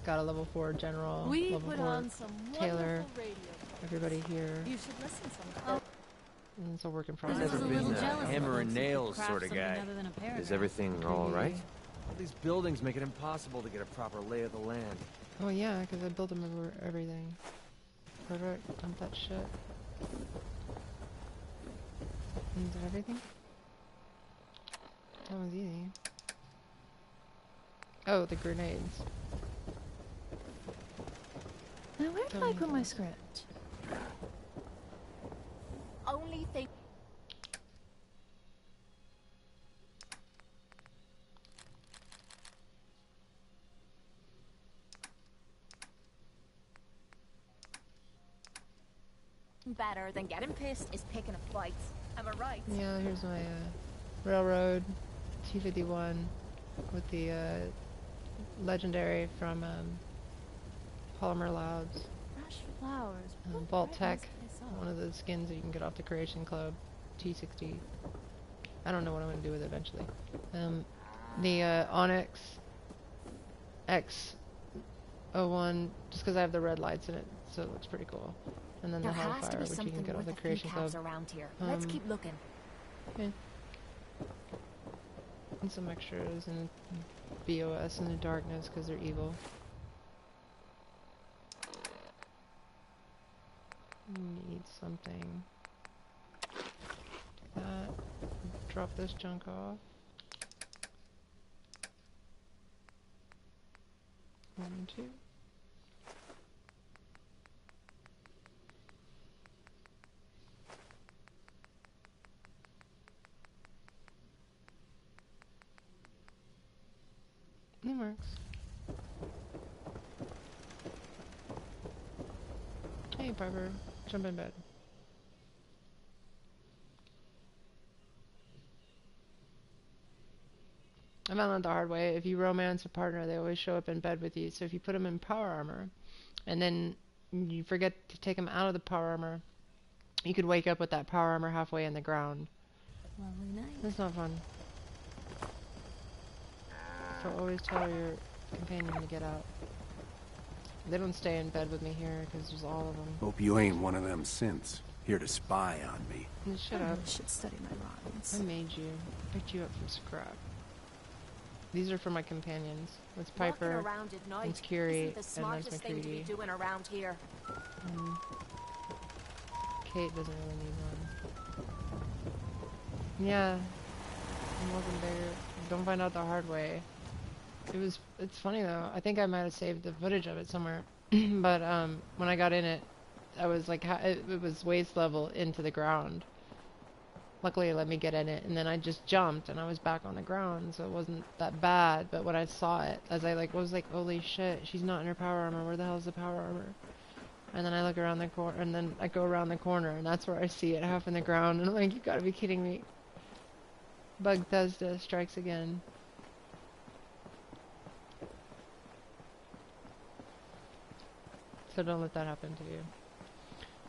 Got a level 4 general, level 4 Taylor, everybody here. You should listen sometime. And it's a work in progress. I've never been a hammer and nails sort of guy. Is everything all right? All these buildings make it impossible to get a proper lay of the land. Oh yeah, because I built them over everything. Perfect, dump that shit. Is that everything? That was easy. Oh, the grenades. Now where did I put my script? Only thing better than getting pissed is picking a fight. Am I right? Yeah, here's my railroad T-51 with the legendary from Polymer Labs. Fresh flowers. Vault Tech, one of the skins that you can get off the Creation Club, T60. I don't know what I'm going to do with it eventually. The Onyx X01, just because I have the red lights in it, so it looks pretty cool. And then the Hellfire, which you can get on the Creation Club. Around here. Let's keep looking. Okay. And some extras and BOS in the darkness because they're evil. Need something. That. Drop this junk off. 1 and 2. It works. Hey, Piper. Jump in bed. I found out the hard way. If you romance a partner, they always show up in bed with you. So if you put them in power armor, and then you forget to take them out of the power armor, you could wake up with that power armor halfway in the ground. Lovely night. That's not fun. So always tell your companion to get out. They don't stay in bed with me here because there's all of them. Hope you ain't one of them synths here to spy on me. Shut up. I should study my lines. I made you. Picked you up from scrap. These are for my companions. It's Piper, it's Curie, and that's McCready. Doing around here. Kate doesn't really need one. Yeah. I'm welcome there. Don't find out the hard way. It's funny though. I think I might have saved the footage of it somewhere. But when I got in it, I was like, it was waist level into the ground. Luckily it let me get in it, and then I just jumped and I was back on the ground, so it wasn't that bad. But when I saw it, as I was like, holy shit, she's not in her power armor. Where the hell is the power armor? And then I look around the corner, and then I go around the corner, and that's where I see it half in the ground, and I'm like, you gotta be kidding me. Bethesda strikes again. So don't let that happen to you.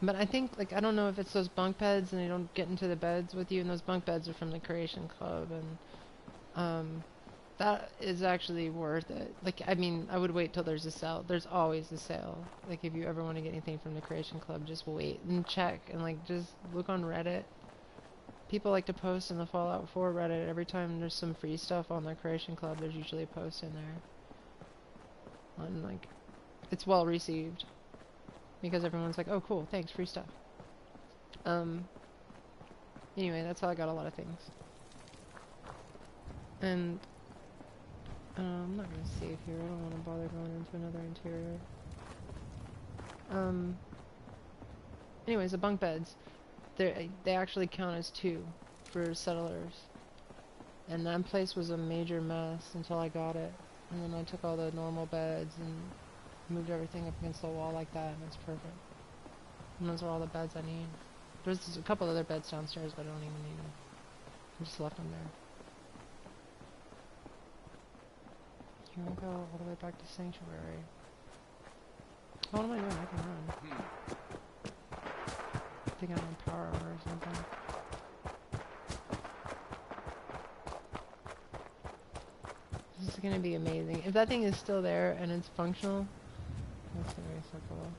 But I think, like, I don't know if it's those bunk beds and they don't get into the beds with you, and those bunk beds are from the Creation Club, and that is actually worth it. Like, I mean, I would wait till there's a sale. There's always a sale. Like, if you ever want to get anything from the Creation Club, just wait and check, and, like, just look on Reddit. People like to post in the Fallout 4 Reddit. Every time there's some free stuff on the Creation Club, there's usually a post in there. And, like, it's well received. Because everyone's like, oh cool, thanks, free stuff. Anyway, that's how I got a lot of things. And I'm not gonna save here, I don't want to bother going into another interior. Anyways, the bunk beds, they actually count as 2 for settlers. And that place was a major mess until I got it. And then I took all the normal beds and moved everything up against the wall like that, and it's perfect. And those are all the beds I need. There's a couple other beds downstairs, but I don't even need them. I just left them there. Here we go, all the way back to Sanctuary. Oh, what am I doing? I can run. I think I'm on power armor or something. This is gonna be amazing. If that thing is still there and it's functional, that's gonna be so cool.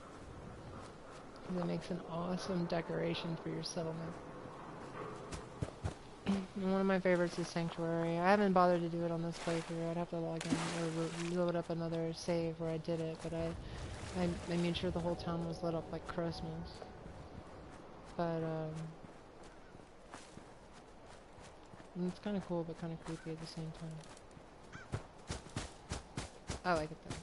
Because it makes an awesome decoration for your settlement. And one of my favorites is Sanctuary. I haven't bothered to do it on this playthrough. I'd have to log in or load up another save where I did it, but I made sure the whole town was lit up like Christmas. But it's kind of cool, but kind of creepy at the same time. I like it though.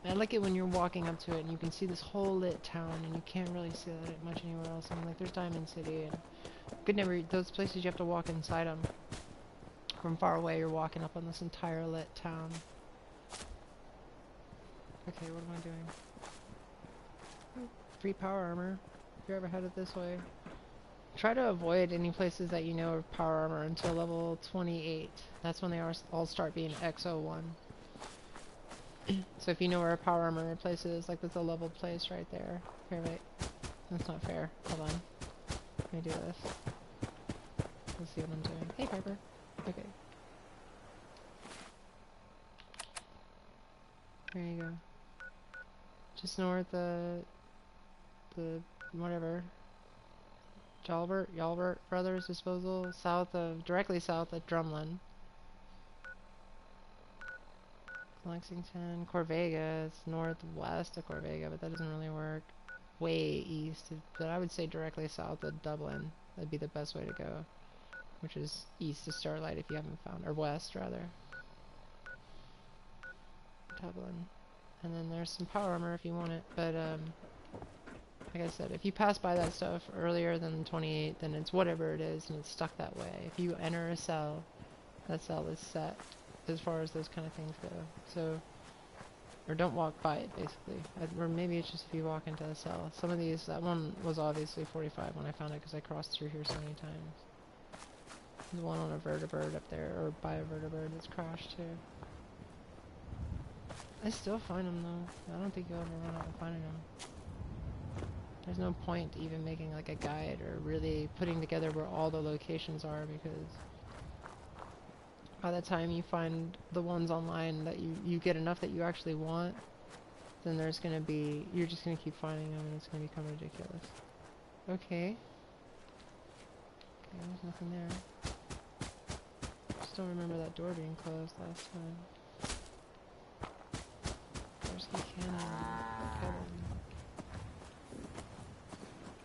I like it when you're walking up to it and you can see this whole lit town, and you can't really see that much anywhere else. I mean, like, there's Diamond City, and those places you have to walk inside them. From far away, you're walking up on this entire lit town. Okay, what am I doing? Oh, free power armor. If you're ever headed this way. Try to avoid any places that you know are power armor until level 28. That's when they all start being X01. So if you know where a power armor place is, like there's a leveled place right there. Here, wait. That's not fair. Hold on. Let me do this. Let's see what I'm doing. Hey, Piper. Okay. There you go. Just north of the whatever. Yalbert Brothers Disposal, directly south of Drumlin. Lexington, Corvega, it's northwest of Corvega, but that doesn't really work. Way east, but I would say directly south of Dublin. That'd be the best way to go, which is east of Starlight if you haven't found, or west rather. Dublin. And then there's some power armor if you want it, but like I said, if you pass by that stuff earlier than 28, then it's whatever it is, and it's stuck that way. If you enter a cell, that cell is set as far as those kind of things go. So, or don't walk by it, basically. Or maybe it's just if you walk into a cell. Some of these, that one was obviously 45 when I found it because I crossed through here so many times. There's one on a vertibird up there, or by a vertibird that's crashed too. I still find them though. I don't think you'll ever run out of finding them. There's no point even making like a guide or really putting together where all the locations are, because by the time you find the ones online that you get enough that you actually want, then there's gonna be, you're just gonna keep finding them and it's gonna become ridiculous. Okay. Okay, there's nothing there. Just don't remember that door being closed last time. There's the cannon.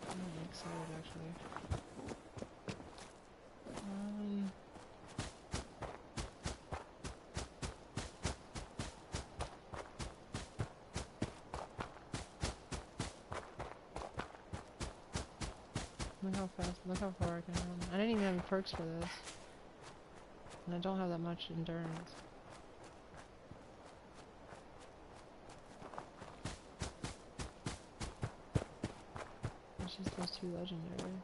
I'm excited actually. Look how fast, look how far I can run. I didn't even have any perks for this. And I don't have that much endurance. It's just those two legendary.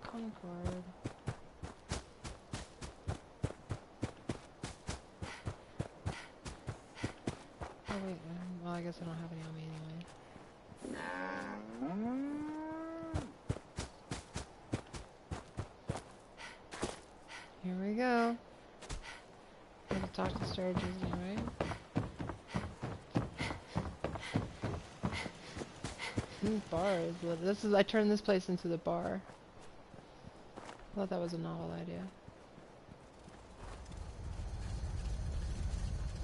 Concord. Oh wait, well I guess I don't have any on me anyway. Here we go. I'm gonna talk to Sturges anyway. This bar is lit. This is, I turned this place into the bar. I thought that was a novel idea.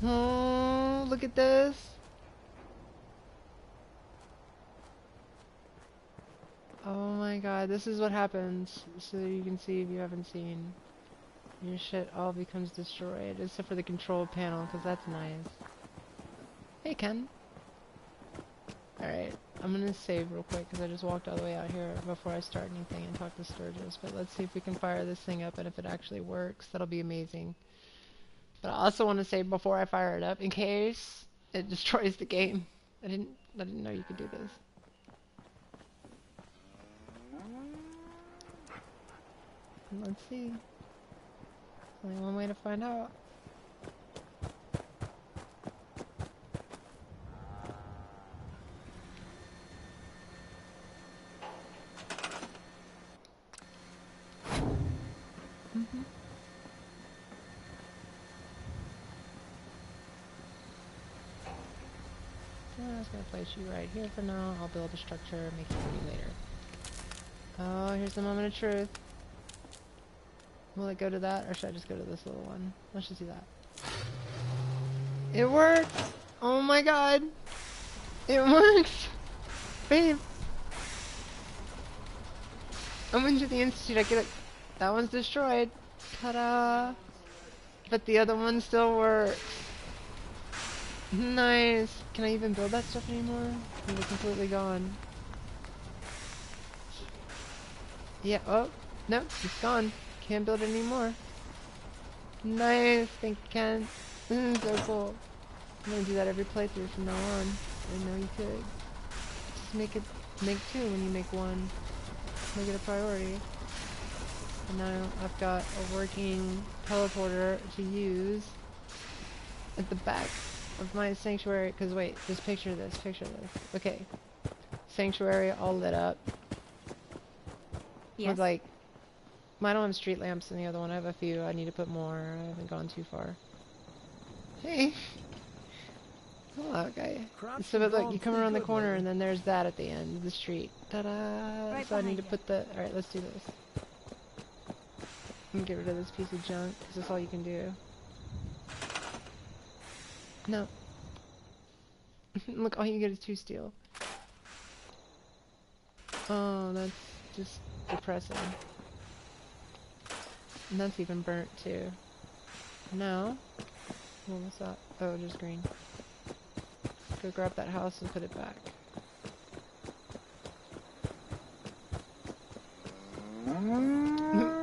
Oh, look at this. Oh my god, this is what happens, so you can see if you haven't seen. Your shit all becomes destroyed, except for the control panel, because that's nice. Hey, Ken. Alright, I'm gonna save real quick, because I just walked all the way out here before I start anything and talk to Sturgis. But let's see if we can fire this thing up, and if it actually works, that'll be amazing. But I also want to save before I fire it up, in case it destroys the game. I didn't know you could do this. Let's see. Only one way to find out. So I'm just gonna place you right here for now. I'll build a structure and make it pretty later. Oh, here's the moment of truth. Will it go to that, or should I just go to this little one? Let's just do that. It works! Oh my god! It works! Babe! I went to the Institute, I get it. That one's destroyed. Ta-da! But the other one still works. Nice! Can I even build that stuff anymore? It's completely gone. Yeah, oh, no, it's gone. Can't build it anymore. Nice, thank you, Ken. This is so cool. I'm gonna do that every playthrough from now on. I know you could. Just make two when you make one. Make it a priority. And now I've got a working teleporter to use at the back of my sanctuary. Cause wait, just picture this. Okay. Sanctuary all lit up. Yes. With like, I don't have street lamps in the other one. I have a few. I need to put more. I haven't gone too far. Hey. Hello, guy. So, but look, you come around the corner and then there's that at the end of the street. Ta-da! Right So I need to behind put the... Alright, let's do this. I'm gonna get rid of this piece of junk, because that's all you can do. No. Look, all you get is 2 steel. Oh, that's just depressing. And that's even burnt, too. No. What was that? Oh, just green. Go grab that house and put it back.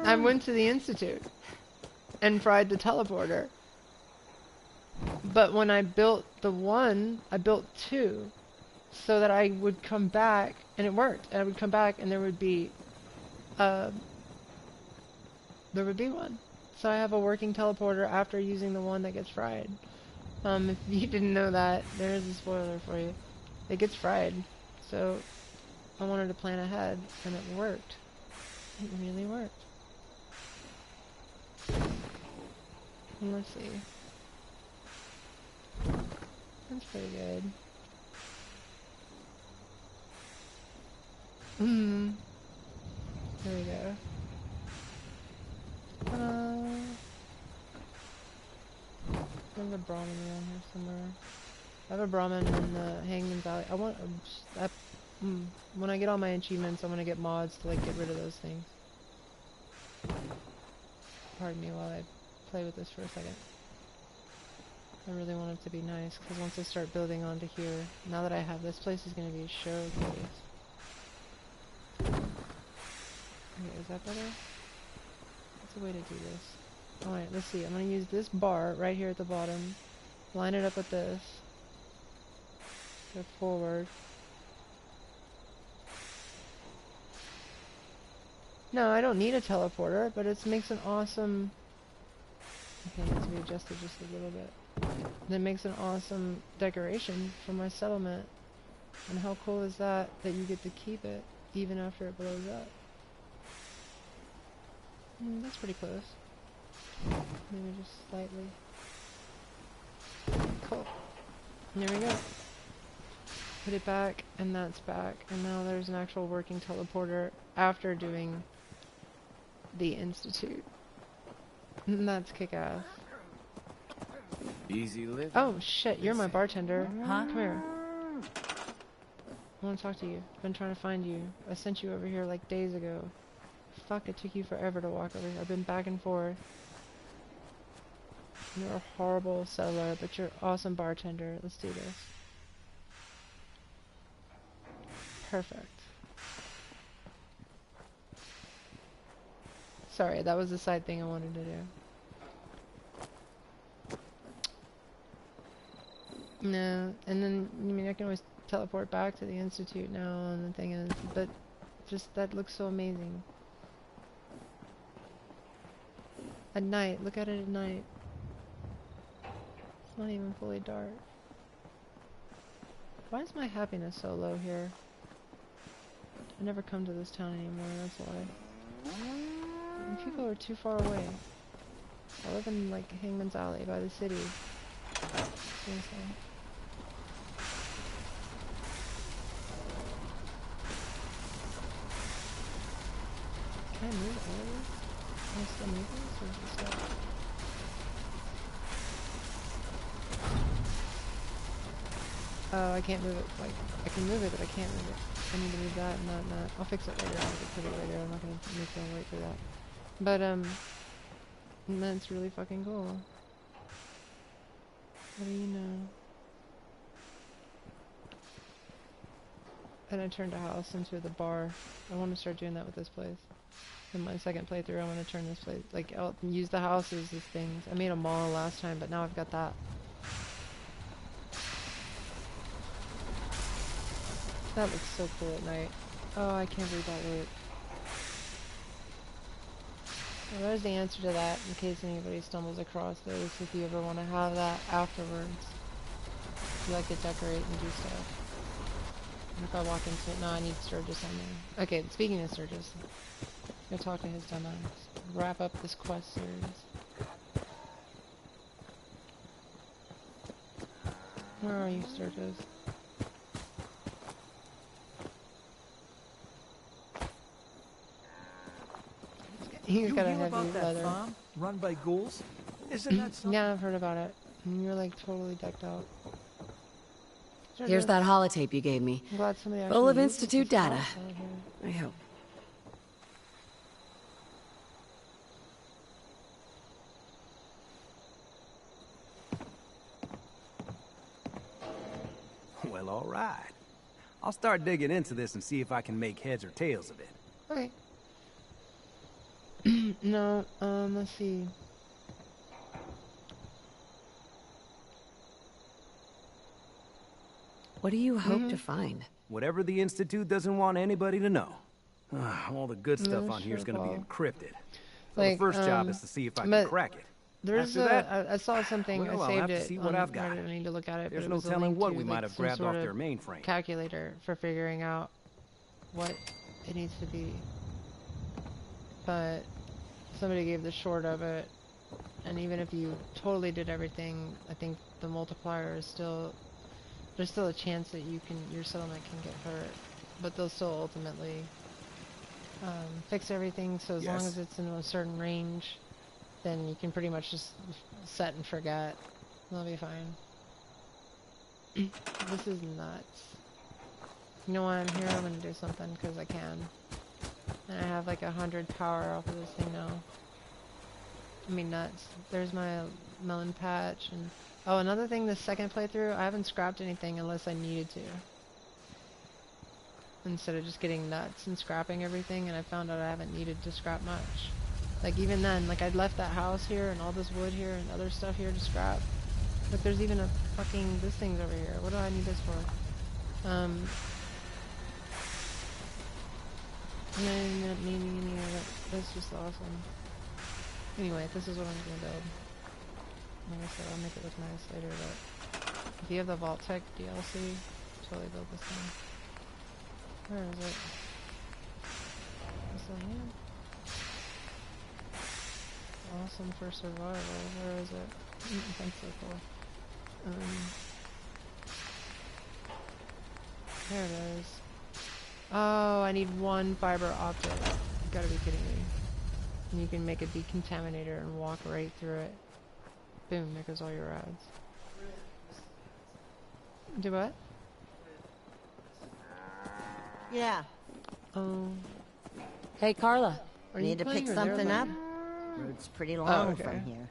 I went to the Institute and fried the teleporter. But when I built the one, I built 2 so that I would come back, and it worked. And I would come back and there would be one. So I have a working teleporter after using the one that gets fried. If you didn't know that, there is a spoiler for you. It gets fried. So I wanted to plan ahead, and it worked. It really worked. And let's see. That's pretty good. There we go. I have a Brahmin around here somewhere. I have a Brahmin in the Hangman's Alley. I want... when I get all my achievements, I'm gonna get mods to like get rid of those things. Pardon me while I play with this for a second. I really want it to be nice, because once I start building onto here, now that I have this place is gonna be a showcase. Okay, is that better? What's the way to do this? Alright, let's see. I'm going to use this bar right here at the bottom. Line it up with this. Go forward. No, I don't need a teleporter, but it makes an awesome... Okay, it needs to be adjusted just a little bit. And it makes an awesome decoration for my settlement. And how cool is that, that you get to keep it even after it blows up? That's pretty close. Maybe just slightly. Cool. And there we go. Put it back, and that's back. And now there's an actual working teleporter after doing the Institute. And that's kick-ass. Easy living. Oh, shit, you're my bartender. Huh? Come here. I want to talk to you. I've been trying to find you. I sent you over here like days ago. Fuck, it took you forever to walk over here. I've been back and forth. You're a horrible settler, but you're an awesome bartender. Let's do this. Perfect. Sorry, that was the side thing I wanted to do. No, and then, I mean, I can always teleport back to the Institute now, and the thing is, but just, that looks so amazing. At night, look at it at night. It's not even fully dark. Why is my happiness so low here? I never come to this town anymore, that's why. And people are too far away. I live in, like, Hangman's Alley by the city. Seriously. Can I move all of this? Can I still move this, or is it stuck? Oh, I can't move it. Like, I can move it, but I can't move it. I need to move that and that and that. I'll fix it later. I'll put it later. I'm not gonna make them wait for that. But, that's really fucking cool. What do you know? And I turned a house into the bar. I want to start doing that with this place. In my second playthrough, I want to turn this place, like, I'll use the houses as things. I made a mall last time, but now I've got that. That looks so cool at night. Oh, I can't believe that worked. Well, there's the answer to that, in case anybody stumbles across those, if you ever want to have that afterwards. If you like to decorate and do stuff. And if I walk into it, no, I need Sturgis on there. Okay, speaking of Sturgis, Go talk to his dumbass. Wrap up this quest series. Where are you, Sturgis? He's got a heavy about that leather. farm run by ghouls? Isn't that something? Yeah, I've heard about it. And you're like totally decked out. Here's that holotape you gave me. I'm glad somebody Full of actually uses Institute this data. house out here. I hope. Well, all right. I'll start digging into this and see if I can make heads or tails of it. Okay. No, let's see. What do you hope to find? Whatever the Institute doesn't want anybody to know. All the good stuff on here is sure, going to be Paul. encrypted. So Like, the first job is to see if I can but crack it. There's After that, I saw something. well, I I'll saved have to it see what on I've got. Reddit. I need to look at it. There's but no it was a telling link what to, we like, might have some grabbed sort off of their mainframe. calculator for figuring out what it needs to be. But somebody gave the short of it, and even if you totally did everything, I think the multiplier is still. There's still a chance that your settlement can get hurt, but they'll still ultimately fix everything. So as long as it's in a certain range, then you can pretty much just set and forget. They'll be fine. This is nuts. You know why I'm here? I'm gonna do something because I can. And I have like 100 power off of this thing now. I mean, nuts. There's my melon patch and. Oh, another thing, the second playthrough, I haven't scrapped anything unless I needed to. Instead of just getting nuts and scrapping everything, and I found out I haven't needed to scrap much. Like, even then, like, I'd left that house here and all this wood here and other stuff here to scrap. But there's even a fucking, this thing's over here. What do I need this for? And I ended up needing any of it. That's just awesome. Anyway, this is what I'm gonna build. Like I said, I'll make it look nice later, but if you have the Vault Tech DLC, totally build this thing. Where is it? This one here? Awesome for survival. Where is it? That's so cool. There it is. Oh, I need one fiber optic. You gotta be kidding me. And you can make a decontaminator and walk right through it. Boom, there goes all your rods. Do what? Yeah. Oh. Hey, Carla. Are you Need to playing pick or they're something up? playing? It's pretty long okay. from here.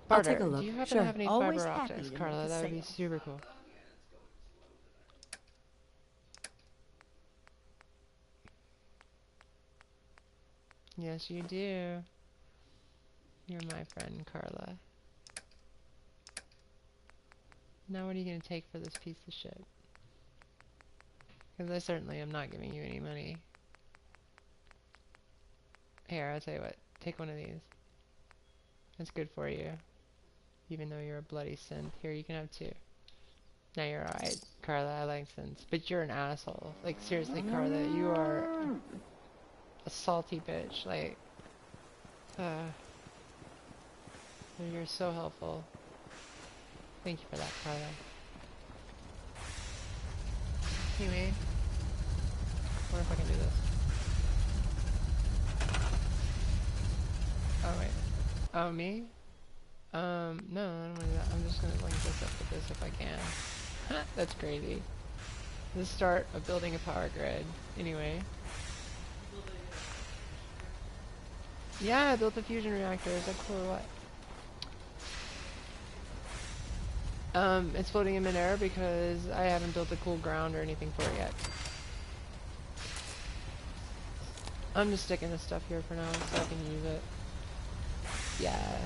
I'll take a look. Do you happen Sure. to have any Always fiber happy optics, to Carla? make a That would be sale. super cool. Yes, you do. You're my friend, Carla. Now what are you going to take for this piece of shit? Because I certainly am not giving you any money. Here, I'll tell you what. Take one of these. It's good for you. Even though you're a bloody synth. Here, you can have two. Now you're alright, Carla. I like synths. But you're an asshole. Like, seriously, Carla. You are a salty bitch. Like, you're so helpful. Thank you for that, Carla. Anyway, what if I can do this? Oh wait. Oh me? No, I don't want to do that. I'm just gonna link this up with this if I can. That's crazy. The start of building a power grid. Anyway. Yeah, I built a fusion reactor. Is that cool or what? It's floating in midair because I haven't built a cool ground or anything for it yet. I'm just sticking this stuff here for now so I can use it. Yeah.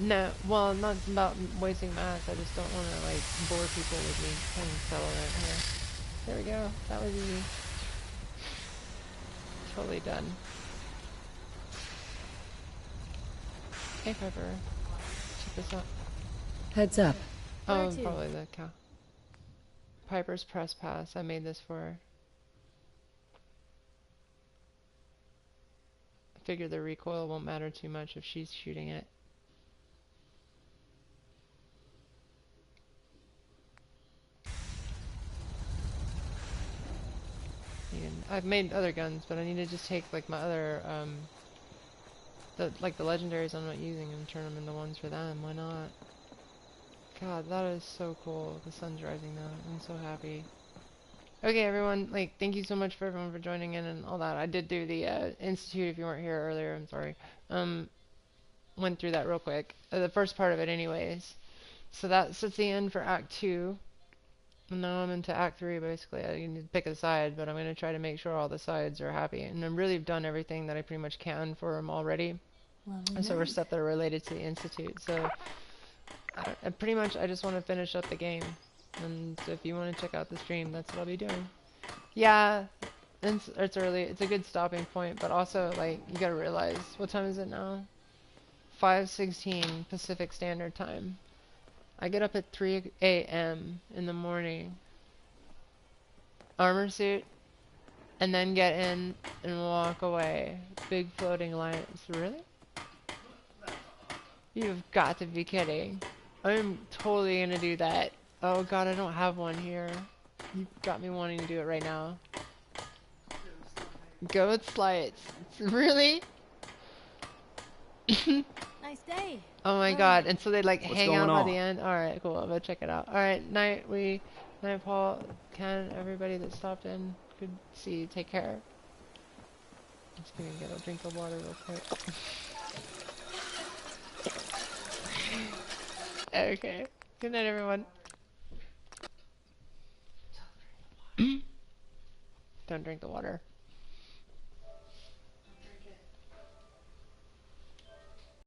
No, well, not about wasting mass. I just don't want to, like, bore people with me playing settlement here. There we go. That was easy. Totally done. Hey, Pepper. Check this out. Heads up. Oh, probably the cow. Piper's Press Pass. I made this for her. figure the recoil won't matter too much if she's shooting it. And I've made other guns, but I need to just take like my other the legendaries I'm not using and turn them into ones for them. Why not? God, that is so cool. The sun's rising now. I'm so happy. Okay, everyone, like, thank you so much for everyone for joining in and all that. I did do the Institute if you weren't here earlier. I'm sorry. Went through that real quick. The first part of it anyways. So that's the end for Act 2. And now I'm into Act 3, basically. I need to pick a side, but I'm going to try to make sure all the sides are happy. And I've really done everything that I pretty much can for them already. And so we're stuff that are related to the Institute. So I pretty much, I just want to finish up the game. And so if you want to check out the stream, that's what I'll be doing. Yeah, it's early. It's a good stopping point, but also, like, you gotta realize, what time is it now? 5:16 Pacific Standard Time. I get up at 3 a.m. in the morning, armor suit, and then get in and walk away. Big floating lights. Really? You've got to be kidding. I'm totally gonna do that. Oh god, I don't have one here. You got me wanting to do it right now. Ghost lights. Really? Nice day. Oh my god, and so they like What's hang out going by on? the end? Alright, cool, I'll go check it out. Alright, night Paul, Ken, everybody that stopped in. Good to see you, take care. I'm just gonna get a drink of water real quick. Okay, good night everyone. Don't drink the water.